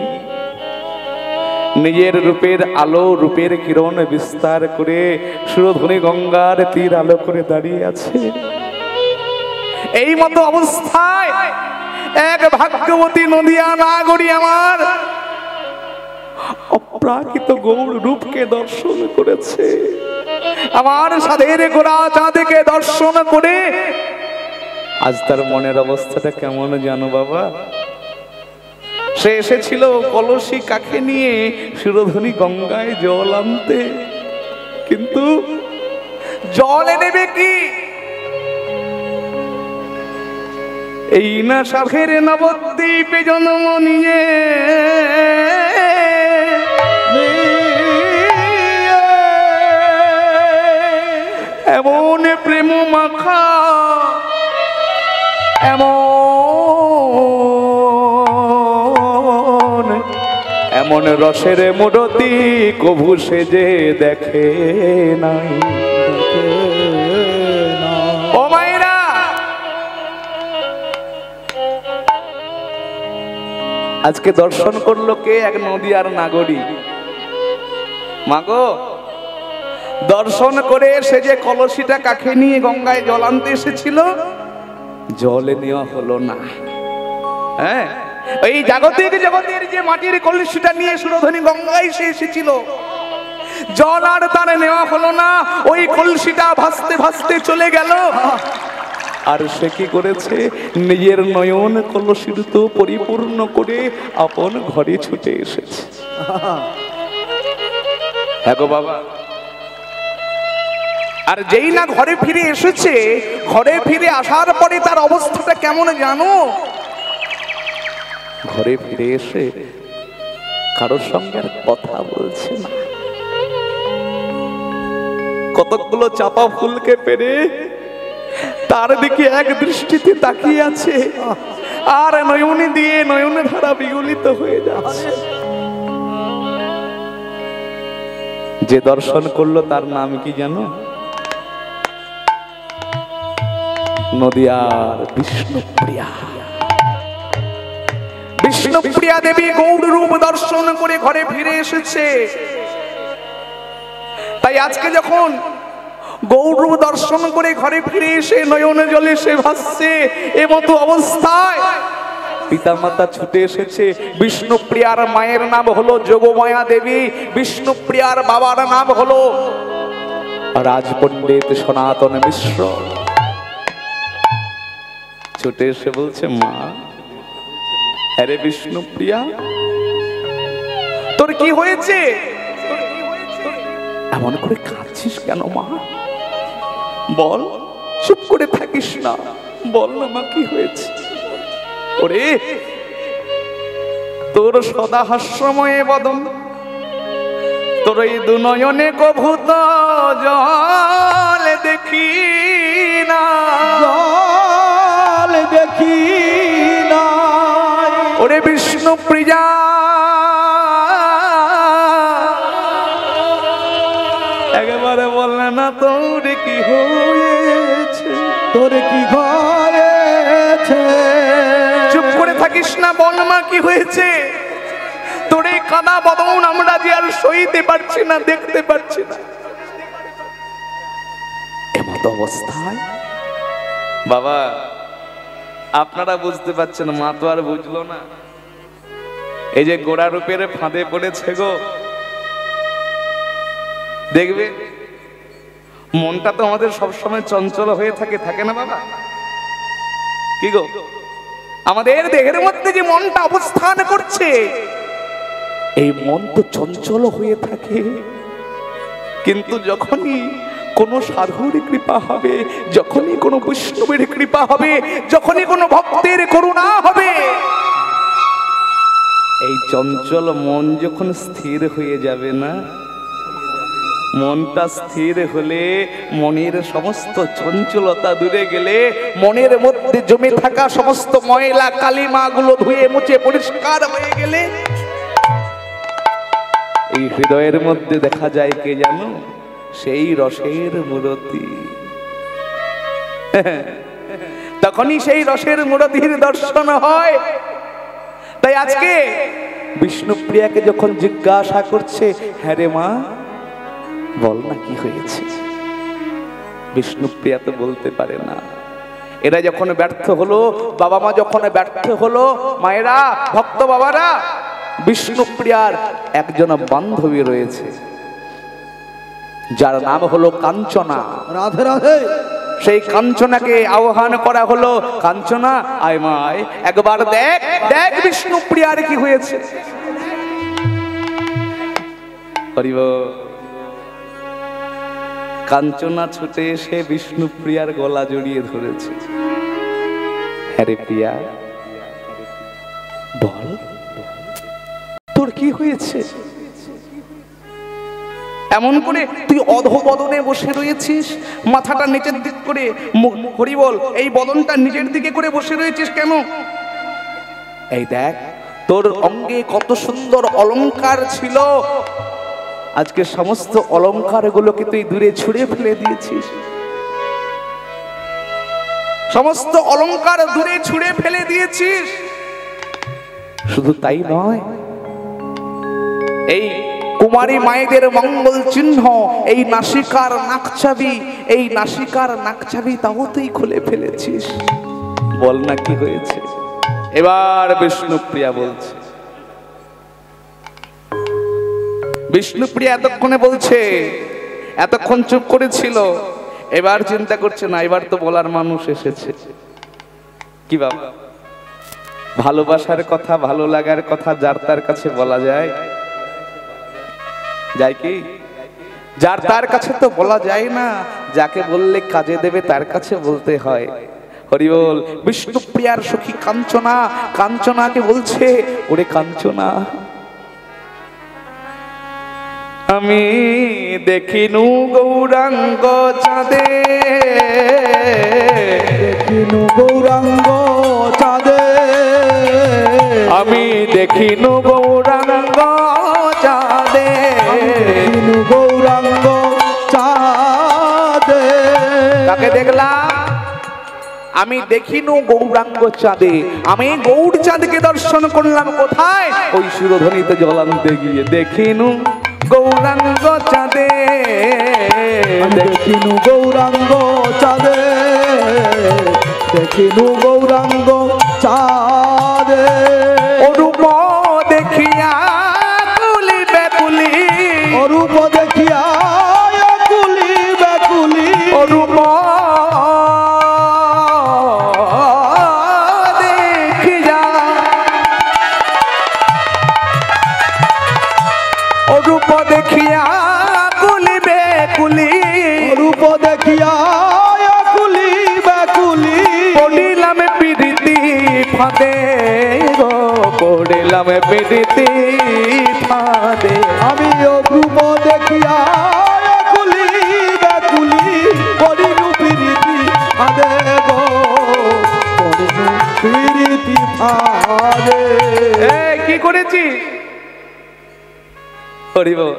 নিজের রূপের আলো, রূপের কিরণ বিস্তার করে সুরধনী গঙ্গার তীর আলো করে দাঁড়িয়ে আছে। এই মতো অবস্থায় এক ভাগ্যবতী নদিয়া নাগরী আমার অপ্রাকৃত গৌর রূপকে দর্শন করেছে। আমার সাধের গোরা চাঁদকে দর্শন করে আজ তার মনের অবস্থাটা কেমন জানো বাবা? সে এসেছিল কলসি কাকে নিয়ে সুরধনী গঙ্গায় জল আনতে, কিন্তু জল এনেবে কি? এই না শাখের নবদ্বীপে জন্ম নিয়ে এমন প্রেম মাখা, এমন রসের মূরতি কভু সে যে দেখে নাই। ও মায়েরা, আজকে দর্শন করলো কে? এক নদিয়ার নাগরী। মাগো, দর্শন করে সে যে কলসিটা কাকে নিয়ে গঙ্গায় জল আনতে এসেছিল, জলে নেওয়া হলো না। হ্যাঁ, এই জাগতিক জগতের যে মাটির কলসিটা নিয়ে সুরধনী গঙ্গায় সে এসেছিল, জল আর তার নেওয়া হলো না। ওই কলসিটা ভাসতে ভাসতে চলে গেল। আর সে কি করেছে? নিজের নয়ন কলসিত পরিপূর্ণ করে আপন ঘরে ছুটে এসেছে। হ্যাঁ গো বাবা। আর যেই না ঘরে ফিরে এসেছে, ঘরে ফিরে আসার পরে তার অবস্থাটা কেমন জানো? ঘরে ফিরে এসে কারোর সঙ্গে আর কথা বলছে না। কতগুলো চাপা ফুলকে পেরে তার দিকে এক দৃষ্টিতে তাকিয়ে আছে, আর নয়নে দিয়ে নয়নে ধারা বিগলিত হয়ে যাচ্ছে। যে দর্শন করলো তার নাম কি জানো? নদিয়ার বিষ্ণুপ্রিয়া। বিষ্ণুপ্রিয়া দেবী গৌর রূপ দর্শন করে ঘরে ফিরে এসেছে। তাই আজকে যখন গৌর রূপ দর্শন করে ঘরে ফিরে এসে নয়নে জলে সে ভাসছে, এমতো অবস্থায় পিতামাতা ছুটে এসেছে। বিষ্ণুপ্রিয়ার মায়ের নাম হলো যোগমায়া দেবী, বিষ্ণুপ্রিয়ার বাবার নাম হলো রাজপণ্ডিত সনাতন মিশ্র। ছুটে এসে বলছে, মা, আরে বিষ্ণুপ্রিয়া, তোর কি হয়েছে? এমন করে কাঁদছিস কেন মা? বল, চুপ করে থাকিস না, বল না মা কি হয়েছে? ওরে, তোর সদা হাস্যময়ে বদন, তোর এই দুনয়নে কভূত জল দেখি না, জল দেখি না। ওরে বিষ্ণুপ্রিয়া, একেবারে বললে না তোর কি হয়েছে? তোর কি হয়েছে? চুপ করে থাকিস না, বল মা কি হয়েছে? তোর এই কাদা বদন আমরা যে আর সইতে পারছি না, দেখতে পারছি না। এমত অবস্থায় বাবা, আপনারা বুঝতে পারছেন, মা তো আর বুঝলো না। এই যে গোড়া রূপের ফাঁদে পড়েছে গো। দেখবে মনটা তো আমাদের সবসময় চঞ্চল হয়ে থাকে না বাবা? কি গো, আমাদের দেহের মধ্যে যে মনটা অবস্থান করছে, এই মন তো চঞ্চল হয়ে থাকে। কিন্তু যখনই কোনো সাধুর কৃপা হবে, যখনই কোনো বৈষ্ণবের কৃপা হবে, যখনই কোনো ভক্তের করুণা হবে, এই চঞ্চল মন যখন স্থির হয়ে যাবে না, মনটা স্থির হলে, মনের সমস্ত চঞ্চলতা দূরে গেলে, মনের মধ্যে জমে থাকা সমস্ত ময়লা কালিমাগুলো ধুয়ে মুছে পরিষ্কার হয়ে গেলে, এই হৃদয়ের মধ্যে দেখা যায় কে জানো? সেই রসের মূরতি। তখনই সেই রসের মূরতির দর্শন হয়। তাই আজকে বিষ্ণুপ্রিয়াকে যখন জিজ্ঞাসা করছে, হ্যাঁ রে মা, বল না কি হয়েছে, বিষ্ণুপ্রিয়া তো বলতে পারে না। এরা যখন ব্যর্থ হলো, বাবা মা যখন ব্যর্থ হলো, মায়েরা, ভক্ত বাবারা, বিষ্ণুপ্রিয়ার একজন বান্ধবী রয়েছে যার নাম হলো কাঞ্চনা। রাধে রাধে। সেই কাঞ্চনাকে আহ্বান করা হলো, কাঞ্চনা আয় মায়, একবার দেখ দেখ বিষ্ণুপ্রিয়ার কি হয়েছে। কাঞ্চনা ছুটে এসে বিষ্ণুপ্রিয়ার গলা জড়িয়ে ধরেছে। হ্যাঁ রে প্রিয়া, বল তোর কি হয়েছে? এমন করে তুই অধবদনে বসে রয়েছিস, মাথাটা নিচের দিক করে, হরি বল, এই বদনটা নিচের দিকে করে বসে রয়েছিস কেন? এই দেখ তোর অঙ্গে কত সুন্দর অলংকার ছিল, আজকে সমস্ত অলংকার গুলোকে তুই দূরে ছুঁড়ে ফেলে দিয়েছিস। সমস্ত অলংকার দূরে ছুঁড়ে ফেলে দিয়েছিস। শুধু তাই নয়, এই কুমারী মায়েদের মঙ্গল চিহ্ন, এই নাসিকার নাকছাবি, এই নাসিকার নাকছাবি তাও তুই খুলে ফেলেছিস। বল না কি হয়েছে? এবার বিষ্ণুপ্রিয়া বলছে। বিষ্ণুপ্রিয়া এতক্ষণে বলছে, এতক্ষণ চুপ করেছিল, এবার চিন্তা করছে, না এবার তো বলার মানুষ এসেছে। কি বাবা, ভালোবাসার কথা, ভালো লাগার কথা যার তার কাছে বলা যায়? যায় কি? যার তার কাছে তো বলা যায় না, যাকে বললে কাজে দেবে তার কাছে বলতে হয়। হরি বল। বিষ্ণুপ্রিয়ার সখী কাঞ্চনা কাঞ্চনাকে বলছে, ওরে কাঞ্চনা, আমি দেখিনু গৌরাঙ্গ চাঁদে, দেখিনু গৌরাঙ্গ চাঁদে, আমি দেখিনু গৌরাঙ্গ চাঁদে, দেখিনু গৌরাঙ্গ চাঁদে। তাকে দেখলাম, আমি দেখিনু গৌরাঙ্গ চাঁদে, আমি গৌর চাঁদকে দর্শন করলাম। কোথায়? ওই সুরধ্বনিতে জ্বলান্তে গিয়ে। দেখিনু গৌরাঙ্গ চাঁদে, দেখিনু গৌরাঙ্গ চাঁদে, দেখিনু গৌরাঙ্গ চাঁদে। অরূপ দেখিয়া কুলি বেকুলি, অরূপ দেখিয়া কুলি বেকুলি, অরূপ দেখিয়া, অরূপ দেখিয়া কুলি বেকুলি, অরূপ দেখিয়া কুলি বেকুলি। পড়িলাম পিরিতি ফাঁদে গো, পড়িলাম পিরিতি ফাঁদে। আমি অরূপ দেখিয়া কুলি বেকুলি, পড়িনু প্রীতি ফাঁদে গো, পড়িনু প্রীতি ফাঁদে। কি করেছিস? হরি বল।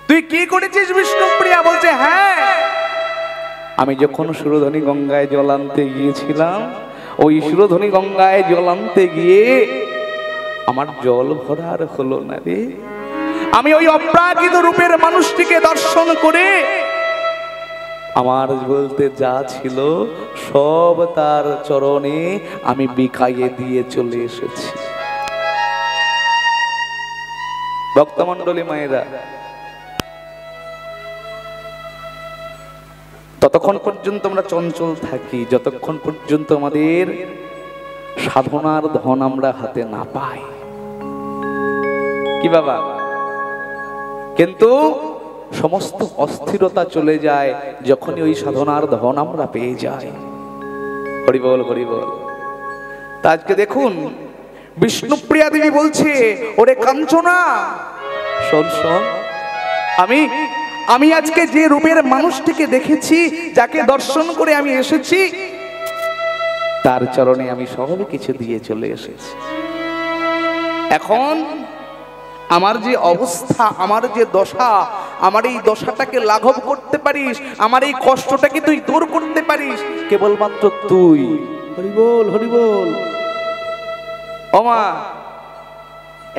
তুই কি করেছিস? বিষ্ণুপ্রিয়া বলছে, হ্যাঁ, আমি যখন সুরধ্বনি গঙ্গায় জল আনতে গিয়েছিলাম, ওই সুরধ্বনি গঙ্গায় জল আনতে গিয়ে আমার জল ভরার হলো না রে। আমি ওই অপ্রাকৃত রূপের মানুষটিকে দর্শন করে আমার বলতে যা ছিল সব তার চরণে আমি বিকাইয়ে দিয়ে চলে এসেছি। ভক্তমণ্ডলী মায়েরা, ততক্ষণ পর্যন্ত আমরা চঞ্চল থাকি যতক্ষণ পর্যন্ত আমাদের সাধনার ধন আমরা হাতে না পাই। কি বাবা? কিন্তু সমস্ত অস্থিরতা চলে যায় যখনই ওই সাধনার ধন আমরা পেয়ে যাই। হরি বল, হরি বল। তা আজকে দেখুন, বিষ্ণুপ্রিয়া দেবী বলছে, ওরে কাঞ্চনা, শোন শোন, আমি আমি আজকে যে রূপের মানুষটিকে দেখেছি, যাকে দর্শন করে আমি এসেছি, তার চরণে আমি সব কিছু দিয়ে চলে এসেছি। এখন আমার যে অবস্থা, আমার যে দশা, আমার এই দশাটাকে লাঘব করতে পারিস, আমার এই কষ্টটাকে তুই দূর করতে পারিস কেবলমাত্র তুই। হরি বল, হরি বল। ওমা,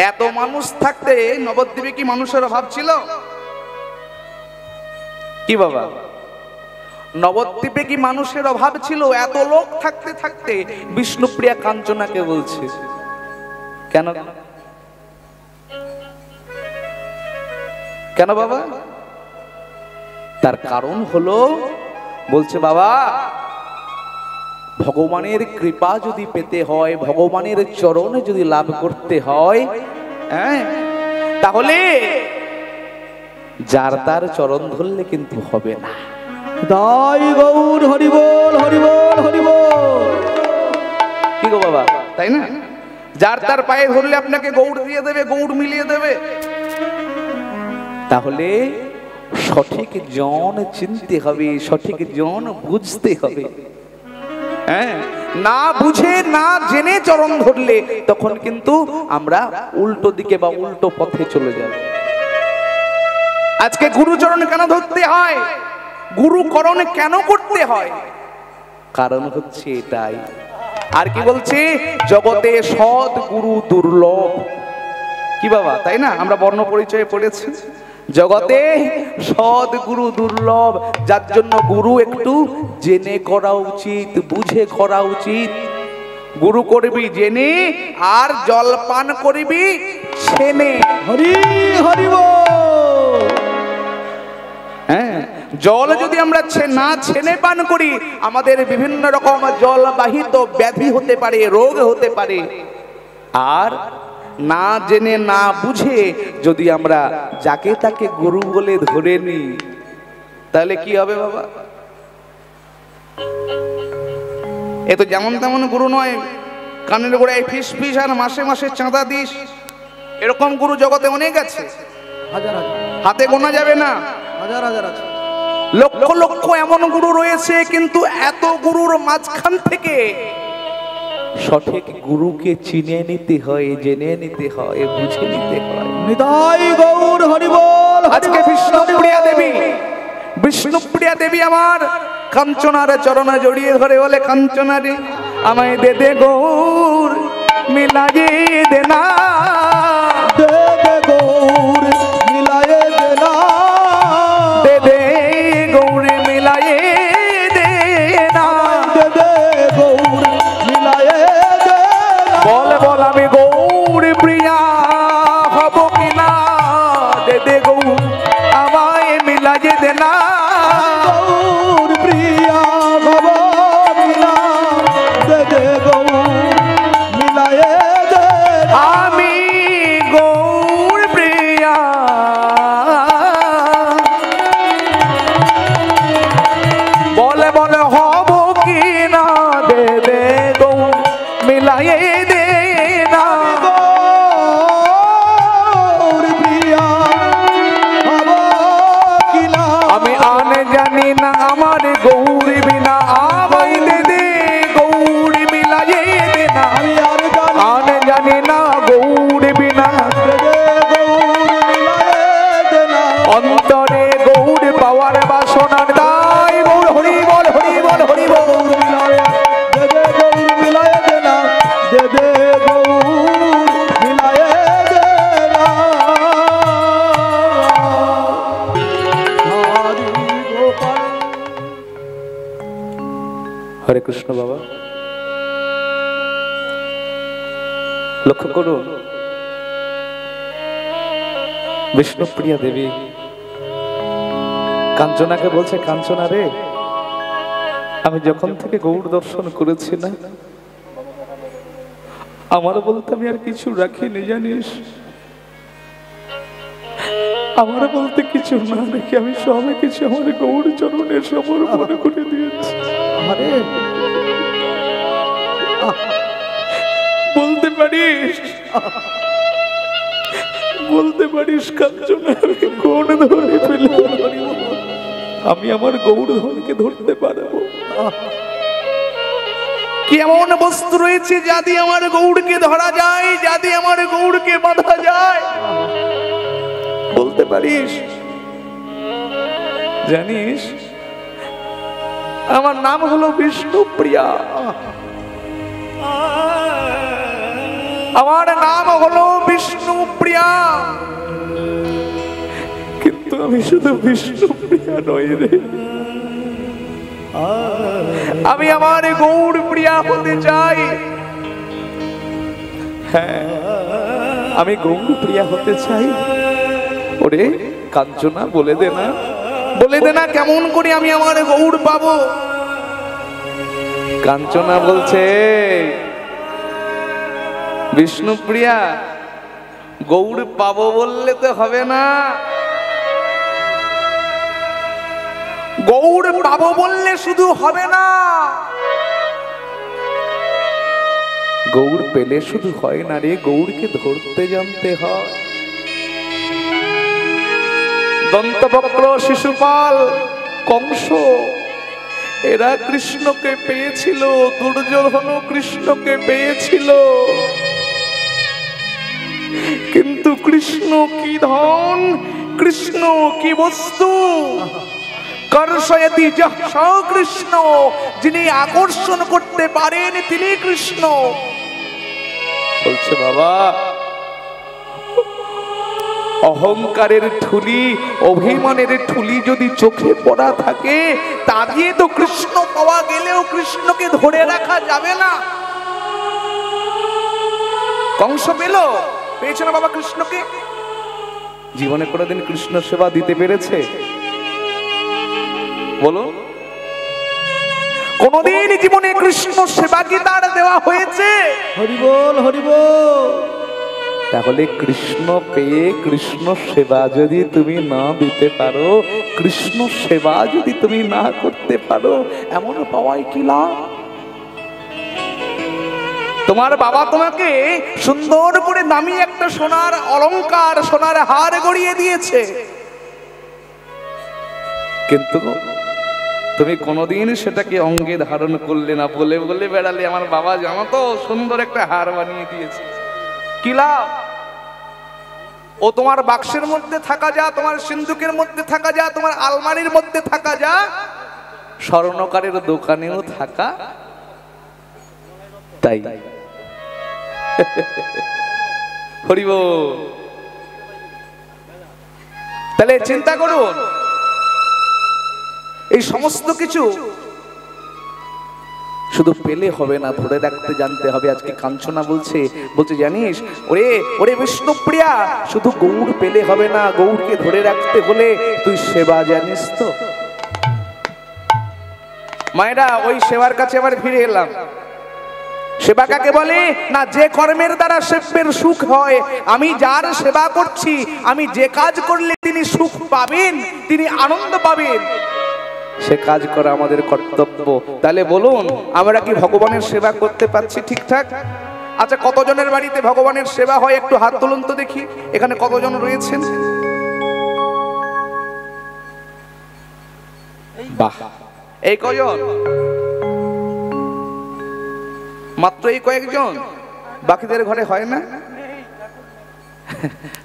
এত মানুষ থাকতে নবদ্বীপে কি মানুষের অভাব ছিল? কি বাবা, নবদ্বীপে কি মানুষের অভাব ছিল? এত লোক থাকতে থাকতে বিষ্ণুপ্রিয়া কাঞ্চনাকে বলছে কেন, কেন বাবা? তার কারণ হলো, বলছে বাবা, ভগবানের কৃপা যদি পেতে হয়, ভগবানের চরণে যদি লাভ করতে হয়, হ্যাঁ, তাহলে যার তার চরণ ধরলে কিন্তু হবে না। তাই গৌর, হরি বল, হরি বল, হরি বল। কি গো বাবা, তাই না? যার তার পায়ে ধরলে আপনাকে গৌড় দিয়ে দেবে, গৌড় মিলিয়ে দেবে। তাহলে সঠিক জন চিনতে হবে, সঠিক জন বুঝতে হবে। হ্যাঁ, না বুঝে না জেনে চরণ ধরলে তখন কিন্তু আমরা উল্টো দিকে বা উল্টো পথে চলে যাব। আজকে গুরুচরণ কেন ধরতে হয়, গুরুকরণ কেন করতে হয়? কারণ হচ্ছে এটাই। আর কি বলছে, জগতে সৎ গুরু দুর্লভ। কি বাবা, তাই না? আমরা বর্ণ পরিচয়ে পড়েছি, জগতে সৎ গুরু দুর্লভ, যার জন্য গুরু একটু জেনে করা উচিত, বুঝে করা উচিত। গুরু করবি জেনে, আর জল পান করবি ছেনে। হরি, হরি বল। হ্যাঁ, জল যদি আমরা না ছেনে পান করি, আমাদের বিভিন্ন রকম জলবাহিত ব্যাধি হতে পারে, রোগ হতে পারে। আর না জেনে না বুঝে যদি আমরা যাকে তাকে গুরু বলে ধরে নিই, তাহলে কি হবে বাবা? এ তো যেমন তেমন গুরু নয়, কানের গোড়ায় ফিস ফিস আর মাসে মাসে চাঁদা দিস, এরকম গুরু জগতে অনেক আছে, হাজার হাজার, হাতে গোনা যাবে না, হাজার হাজার আছে। লক্ষ লক্ষ এমন গুরু রয়েছে, কিন্তু এত গুরুর মাঝখান থেকে সঠিক গুরুকে চিনে নিতে হয়, জেনে নিতে হয়, বুঝে নিতে হয়। নিতাই গৌর, হরি বল। আজকে বিষ্ণুপ্রিয়া দেবী, বিষ্ণুপ্রিয়া দেবী আমার কাঞ্চনার চরণে জড়িয়ে ধরে বলে, কাঞ্চনা রে আমায় দে দে গৌর মিলায়ে দে না, দে দে গৌর মিলায়ে দে না, দে দে গৌর মিলায়ে দে না, দে দে গৌর মিলায়ে দে না। বল বল আমি গৌর প্রিয়া হব কিনা, দে দে গৌর আমায় মিলায়ে দে না, গৌর প্রিয়া ভব মিলা, দে দে গৌর মিলায়ে দে না। আমি গৌর প্রিয়া বলে বলে হব কিনা, দে দে গৌর মিলায়ে দে না, গৌর প্রিয়া ভব কিলা। আমি আন জানি না আমার গৌর বিনা, আমায় দে দে গৌর মিলায়ে দে না, আমি আর জানি আন জানি না গৌর বিনা, দে দে গৌর মিলায়ে দে না। অন্তরে গৌর পাওয়ার বাসনার দায়, গৌর হরি বল, হরি বল, হরি বল। গৌর মিলায়ে দে দে গৌর মিলায়ে দে না, দে দে গৌর মিলায়ে দে না। হরি গোপাল। হরে কৃষ্ণ বাবা, লক্ষ্য করুন, বিষ্ণুপ্রিয়া দেবী কাঞ্চনাকে বলছে, কাঞ্চনা রে আমি যখন থেকে গৌর দর্শন করেছি না, আমার বলতে আমি আর কিছু রাখিনি জানিস, আমার বলতে কিছু না রেখে আমি সব কিছু আমার গৌর চরণে সমর্পণ করে দিয়েছি। আরে বলতে পারিস বলতে পারিস কাঞ্চনা আমি কোন ধরে ফেলবো, আমি আমার গৌরধনকে ধরতে পারবো? কি এমন বস্তু রয়েছে যা দিয়ে আমার গৌরকে ধরা যায়, যা দিয়ে আমার গৌরকে বাঁধা যায়? বলতে পারিস? জানিস আমার নাম হলো বিষ্ণুপ্রিয়া, আমার নাম হলো বিষ্ণুপ্রিয়া, কিন্তু আমি শুধু বিষ্ণুপ্রিয়া নই রে, আমি আমার গৌর প্রিয়া হতে চাই। হ্যাঁ আমি গৌর প্রিয়া হতে চাই। ওরে কাঞ্চনা বলে দে না, বলে দে না কেমন করে আমি আমার গৌর পাবো? কাঞ্চনা বলছে বিষ্ণুপ্রিয়া গৌর পাবো বললে তো হবে না, গৌর পাবো বললে শুধু হবে না, গৌর পেলে শুধু হয় না রে, গৌরকে ধরতে জানতে হয়। দন্তবক্র, শিশুপাল, কংস এরা কৃষ্ণকে পেয়েছিল, দুর্যোধন কৃষ্ণকে পেয়েছিল, কিন্তু কৃষ্ণ কি ধন, কৃষ্ণ কি বস্তু? কর্ষয়তি যঃ সঃ কৃষ্ণ, যিনি আকর্ষণ করতে পারেন তিনি কৃষ্ণ। বলছে বাবা অহংকারের ঠুলি, অভিমানের ঠুলি যদি চোখে পড়া থাকে তা দিয়ে তো কৃষ্ণ পাওয়া গেলেও কৃষ্ণকে ধরে রাখা যাবে না। কংস পেয়েছে না বাবা কৃষ্ণকে? জীবনে কোনোদিন কৃষ্ণ সেবা দিতে পেরেছে? বলুন কোনদিন জীবনে কৃষ্ণ সেবা কি তার দেওয়া হয়েছে? হরি বল, হরি বল। তাহলে কৃষ্ণ পেয়ে কৃষ্ণ সেবা যদি তুমি না দিতে পারো, কৃষ্ণ সেবা যদি তুমি না করতে পারো, এমন পাওয়াই কি লাভ? তোমার বাবা তোমাকে সুন্দর করে দামি একটা সোনার অলংকার, সোনার হার গড়িয়ে দিয়েছে, কিন্তু তুমি কোনোদিন সেটাকে অঙ্গে ধারণ করলে না, বলে বলে বেড়ালে আমার বাবা জানো তো সুন্দর একটা হার বানিয়ে দিয়েছে। কি লাভ? ও তোমার বাক্সের মধ্যে থাকা যা, তোমার সিন্ধুকের মধ্যে থাকা যা, তোমার আলমারির মধ্যে থাকা যা, স্বর্ণকারের দোকানেও থাকা তাই। হরি বল। তাহলে চিন্তা করুন, এই সমস্ত কিছু শুধু পেলে হবে না, ধরে রাখতে জানতে হবে। আজকে কাঞ্চনা বলছে জানিস ওরে ওরে বিষ্ণুপ্রিয়া, শুধু গৌর পেলে হবে না, গৌরকে ধরে রাখতে হলে তুই সেবা জানিস তো? মায়েরা ওই সেবার কাছে আবার ফিরে এলাম। সেবা কাকে বলে না? যে কর্মের দ্বারা সেব্যের সুখ হয়। আমি যার সেবা করছি, আমি যে কাজ করলে তিনি সুখ পাবেন, তিনি আনন্দ পাবেন, সে কাজ করা আমাদের কর্তব্য। তাহলে বলুন আমরা কি ভগবানের সেবা করতে পারছি ঠিকঠাক? আচ্ছা কতজনের বাড়িতে ভগবানের সেবা হয় একটু হাত তুলুন তো দেখি। এখানে কতজন রয়েছেন? বাহ, এই কজন? মাত্র এই কয়েকজন? বাকিদের ঘরে হয় না?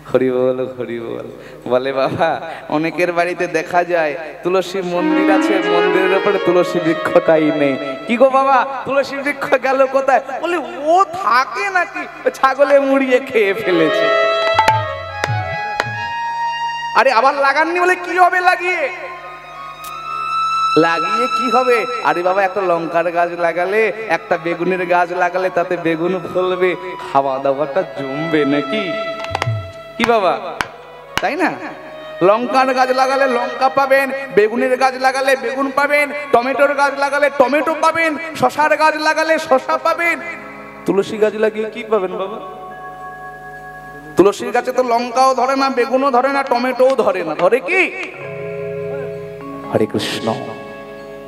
হরি বল, হরি বল। বলে বাবা অনেকের বাড়িতে দেখা যায় তুলসী মন্দির আছে, মন্দিরের উপরে তুলসী বৃক্ষটাই নেই। কি গো বাবা তুলসী বৃক্ষ গেল কোথায়? বলে ও থাকে নাকি, ছাগলে মুড়িয়ে খেয়ে ফেলেছে। আরে আবার লাগাননি বলে কি হবে? লাগিয়ে কি হবে? আরে বাবা একটা লঙ্কার গাছ লাগালে, একটা বেগুনের গাছ লাগালে তাতে বেগুন ফলবে, খাওয়া দাওয়াটা জমবে নাকি? কি বাবা, তাই না? লঙ্কার গাছ লাগালে লঙ্কা পাবেন, বেগুনের গাছ লাগালে বেগুন পাবেন, টমেটোর গাছ লাগালে টমেটো পাবেন, শশার গাছ লাগালে শশা পাবেন। তুলসী গাছ লাগিয়ে কি পাবেন বাবা? তুলসীর গাছে তো লঙ্কাও ধরে না, বেগুনও ধরে না, টমেটোও ধরে না, ধরে কি? হরে কৃষ্ণ,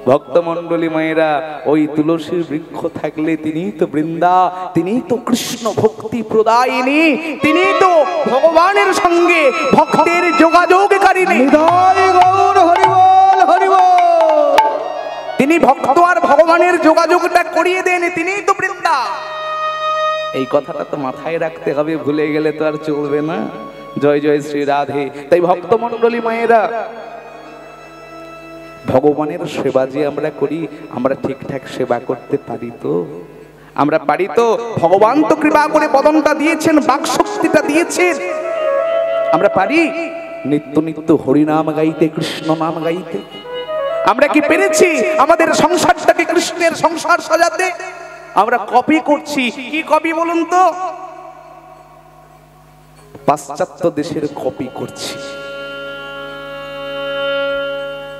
ভক্তমণ্ডলী মায়েরা, ওই তুলসীর বৃক্ষ থাকলে তিনিই তো বৃন্দা, তিনিই তো কৃষ্ণ ভক্তি প্রদায়িনী, তিনিই তো ভগবানের সঙ্গে ভক্তের যোগাযোগকারিণী। নিতাই গৌর হরি বল, হরি বল। তিনি ভক্ত আর ভগবানের যোগাযোগটা করিয়ে দেন, তিনিই তো বৃন্দা। এই কথাটা তো মাথায় রাখতে হবে, ভুলে গেলে তো আর চলবে না। জয় জয় শ্রী রাধে। তাই ভক্তমণ্ডলী মায়েরা, ভগবানের সেবা যে আমরা করি, আমরা ঠিকঠাক সেবা করতে পারি তো? আমরা পারি তো? ভগবান তো কৃপা করে বদনটা দিয়েছেন, বাকশক্তিটা দিয়েছেন, আমরা পারি নিত্য নিত্য হরিনাম গাইতে, কৃষ্ণ নাম গাইতে? আমরা কি পেরেছি আমাদের সংসারটাকে কৃষ্ণের সংসার সাজাতে? আমরা কপি করছি। কি কপি বলুন তো? পাশ্চাত্য দেশের কপি করছি।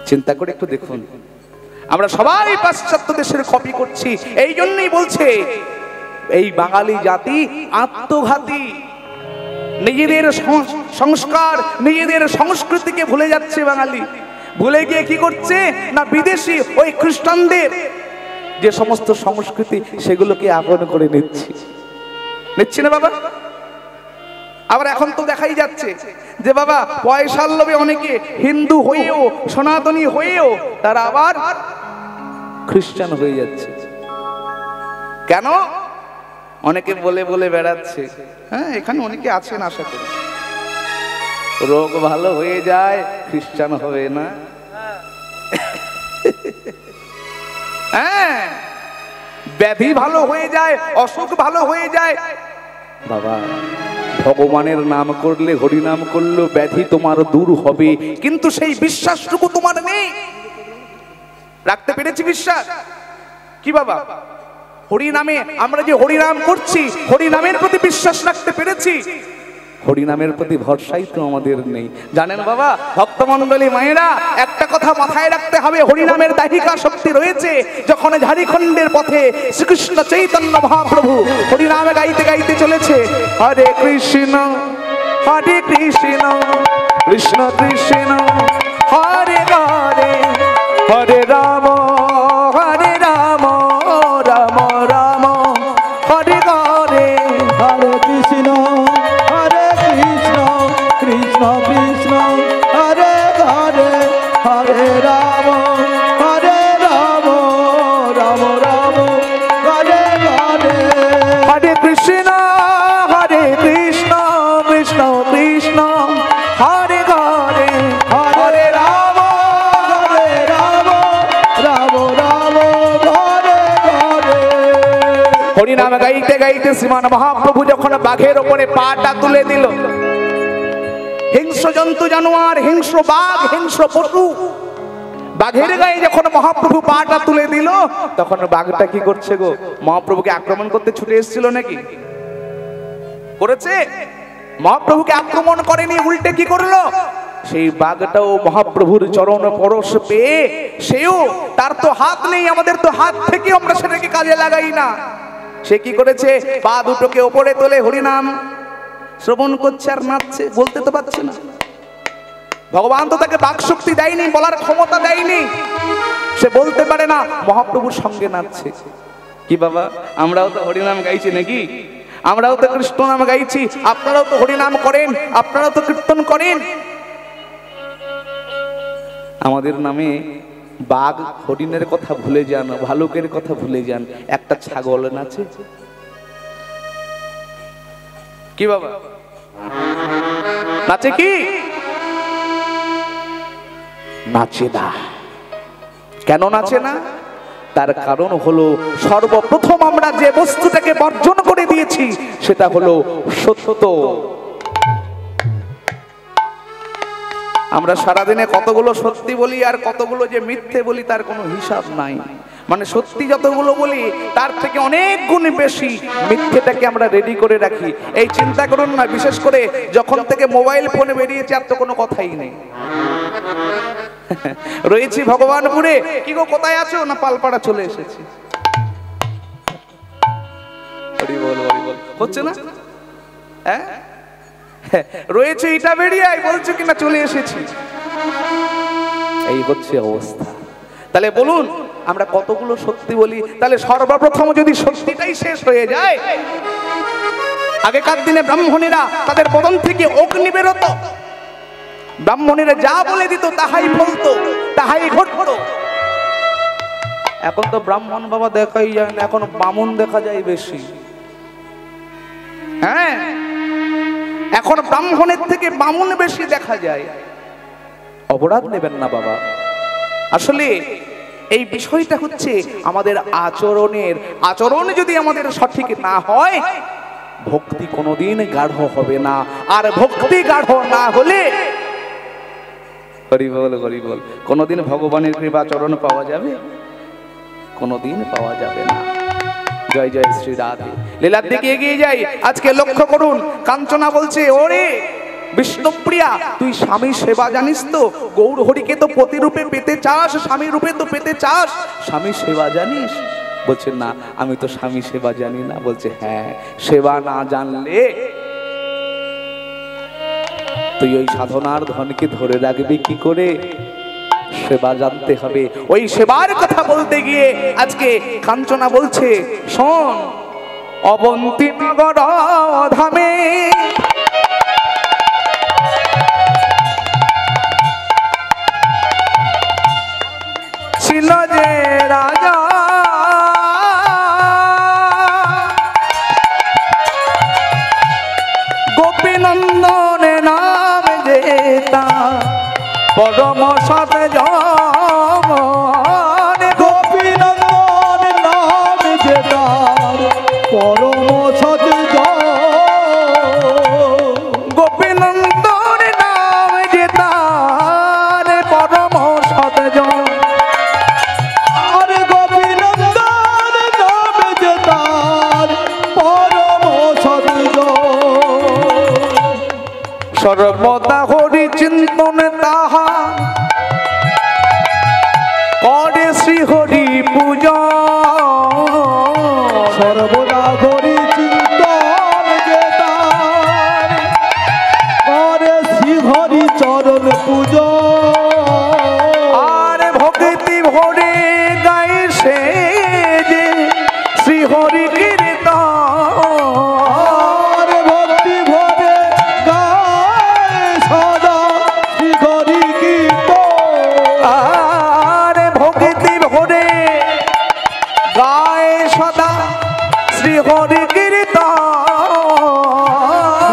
চিন্তা করে একটু দেখুন, আমরা সবাই পাশ্চাত্য দেশের কপি করছি। এই জন্যই বলছে এই বাঙালি জাতি আত্মঘাতী। নিজেদের সংস্কার, নিজেদের সংস্কৃতিকে ভুলে যাচ্ছে বাঙালি। ভুলে গিয়ে কি করছে না, বিদেশি ওই খ্রিস্টানদের যে সমস্ত সংস্কৃতি সেগুলোকে আপন করে নিচ্ছি না বাবা। আবার এখন তো দেখাই যাচ্ছে যে বাবা পয়সার লোভে অনেকে হিন্দু হয়েও, সনাতনী হয়েও তারা আবার খ্রিস্টান হয়ে যাচ্ছে। কেন? অনেকে বলে বলে বেড়াচ্ছে, হ্যাঁ এখানে অনেকে আছেন আশা করি, রোগ ভালো হয়ে যায় খ্রিস্টান হবে না। হ্যাঁ, ব্যাধি ভালো হয়ে যায়, অসুখ ভালো হয়ে যায়। বাবা, ভগবানের নাম করলে, হরি নাম করলে ব্যাধি তোমার দূর হবে, কিন্তু সেই বিশ্বাসটুকু তোমার নেই। রাখতে পেরেছি বিশ্বাস? কি বাবা, হরি নামে আমরা যে হরি নাম করছি, হরি নামের প্রতি বিশ্বাস রাখতে পেরেছি? হরি নামের প্রতি ভরসাই তো আমাদের নেই। জানেন বাবা ভক্তমণ্ডলী মায়েরা, একটা কথা মাথায় রাখতে হবে, হরি নামের দাহিকা শক্তি রয়েছে। যখন ঝাড়খণ্ডের পথে শ্রীকৃষ্ণ চৈতন্য মহাপ্রভু হরি নামে গাইতে গাইতে চলেছে, হরে কৃষ্ণ কৃষ্ণ কৃষ্ণ হরে হরে, হরে রাম রাম রাম হরে হরে, হরে কৃষ্ণ কৃষ্ণ কৃষ্ণ হরে হরে, হরে রাম রাম রাম হরে হরে। হরে কৃষ্ণ কৃষ্ণ কৃষ্ণ হরে হরে, হরে রাম রাম রাম হরে হরে। হরিনাম গাইতে গাইতে শ্রীমান মহাপ্রভু যখন বাঘের ওপরে পাটা তুলে দিল, হিংস্র জন্তু জানোয়ার, হিংস্র বাঘ, হিংস্র পশু, বাঘের গায়ে যখন মহাপ্রভু পাটা তুলে দিল, তখন বাঘটা কি করছে গো? মহাপ্রভুকে আক্রমণ করতে ছুটে এসেছিল নাকি? করেছে? মহাপ্রভুকে আক্রমণ করেনি, উল্টে কি করলো? সেই বাঘটাও মহাপ্রভুর চরণ পরশ পেয়ে, সেও, তার তো হাত নেই, আমাদের তো হাত থেকে আমরা সেটাকে কাজে লাগাই না। সে কি করেছে? পা দুটোকে ওপরে তোলে হরিনাম শ্রবণ করছে আর নাচছে, বলতে তো পারছে না। ভগবান তো তাকে বাকশক্তি দেয়নি, বলার ক্ষমতা দেয়নি, সে বলতে পারে না, মহাপ্রভুর সঙ্গে নাচছে। কি বাবা, আমরাও তো হরিনাম গাইছি নাকি? আমরাও তো কৃষ্ণ নাম গাইছি, আপনারাও তো হরিনাম করেন, আপনারাও তো কীর্তন করেন। আমাদের নামে বাঘ হরিণের কথা ভুলে যান, ভালুকের কথা ভুলে যান, একটা ছাগল নাচে। কি বাবা, নাচে কি? নাচে না। কেন নাচে না? তার কারণ হলো, সর্বপ্রথম আমরা যে বস্তুটাকে বর্জন করে দিয়েছি সেটা হলো সত্য। আমরা সারাদিনে কতগুলো সত্যি বলি আর কতগুলো যে মিথ্যে বলি তার কোনো হিসাব নাই। মানে সত্যি যতগুলো বলি তার থেকে অনেক গুণ বেশি মিথ্যেটাকে আমরা রেডি করে রাখি। এই চিন্তা করুন না, বিশেষ করে যখন থেকে মোবাইল ফোনে বেরিয়েছে আর তো কোনো কথাই নেই। রয়েছি ভগবানপুরে। কি গো, কোথায় আছো? না পালপাড়া চলে এসেছি। হরি বল হরি বল, হচ্ছে না? হ্যাঁ, রয়েছে ইটা বেরিয়ে বলছো কিনা চলে এসেছি। এই হচ্ছে অবস্থা। তাহলে বলুন আমরা কতগুলো সত্যি বলি? তাহলে সর্বপ্রথম যদি সত্যিটাই শেষ হয়ে যায়, আগেকার দিনে ব্রাহ্মণেরা তাদের বদন থেকে অগ্নি বেরোত, ব্রাহ্মণেরা যা বলে দিত তাহাই বলতো, তাহাই ঘটতো। এখন তো ব্রাহ্মণ বাবা দেখাই যায় না, এখন বামুন দেখা যায় বেশি। হ্যাঁ, এখন ব্রাহ্মণের থেকে বামুন বেশি দেখা যায়। অপরাধ নেবেন না বাবা, আসলে এই বিষয়টা হচ্ছে আমাদের আচরণের। আচরণ যদি আমাদের সঠিক না হয়, ভক্তি কোনোদিন গাঢ় হবে না। আর ভক্তি গাঢ় না হলে হরি বল হরি বল, কোনোদিন ভগবানের কৃপা চরণ পাওয়া যাবে? কোনোদিন পাওয়া যাবে না। জয় জয় শ্রী রাধে। লীলার দিকে এগিয়ে যাই। আজকে লক্ষ্য করুন, কাঞ্চনা বলছে, ওরে বিষ্ণুপ্রিয়া, তুই স্বামী সেবা জানিস তো? গৌর হরিকে তো পতি রূপে পেতে চাস, স্বামী রূপে তো পেতে চাস, স্বামী সেবা জানিস? বলছে না, আমি তো স্বামী সেবা জানি না। বলছে হ্যাঁ, সেবা না জানলে তুই ওই সাধনার ধনকে ধরে রাখবি কি করে? সেবা জানতে হবে। ওই সেবার কথা বলতে গিয়ে আজকে কাঞ্চনা বলছে, শোন, অবন্তী নগর ধামে ছিল যে রাজা, গোপীনন্দন নাম যেতা পরম সৎ জন, গোপীনন্দন নাম যেতা পরম সৎ জন, গোপীনন্দন নাম যেতা পরম সৎ জন। আর গোপীনন্দন নাম যেতা পরম সৎ জন, সর্বদা হরি চিন্তন তাহা করে শ্রী হরি পূজা, সর্বদা হরি চিন্তন যেতা করে শ্রী হরি চরণ পূজা, আর ভক্তি ভরে গায়ে সে যে শ্রী হরি কীর্তন, আর ভক্তি ভরে গায় সদা শ্রী হরি কীর্তন, আর ভক্তি ভরে গায়ে সদা শ্রী হরি কীর্তন।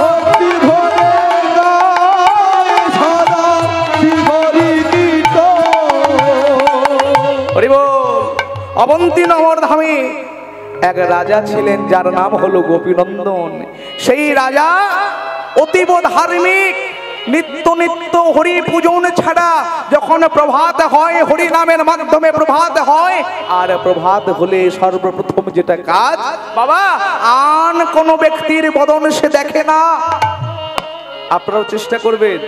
ভক্তি ভরে গায় সদা শ্রী হরি কীর্তন। হরি বল। অবন্তী নগর ধামে এক রাজা ছিলেন, যার নাম হলো গোপীনন্দন। সেই রাজা অতীব ধার্মিক, নিত্য নিত্য হরি পূজন ছাড়া যখন প্রভাত হয়, হরি নামের মাধ্যমে প্রভাত হয়, আর প্রভাত হলে সর্বপ্রথম যেটা কাজ বাবা, আন কোন ব্যক্তির বদন সে দেখে না। আপনারাও চেষ্টা করবেন,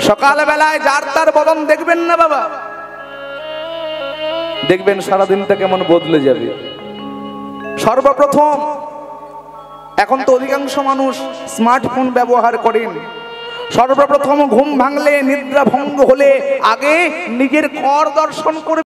সকাল বেলায় যার তার বদন দেখবেন না বাবা, দেখবেন সারাদিনটা কেমন বদলে যাবে। সর্বপ্রথম, এখন তো অধিকাংশ মানুষ স্মার্টফোন ব্যবহার করেন, সর্বপ্রথম ঘুম ভাঙলে, নিদ্রা ভঙ্গ হলে আগে নিজের কর দর্শন করে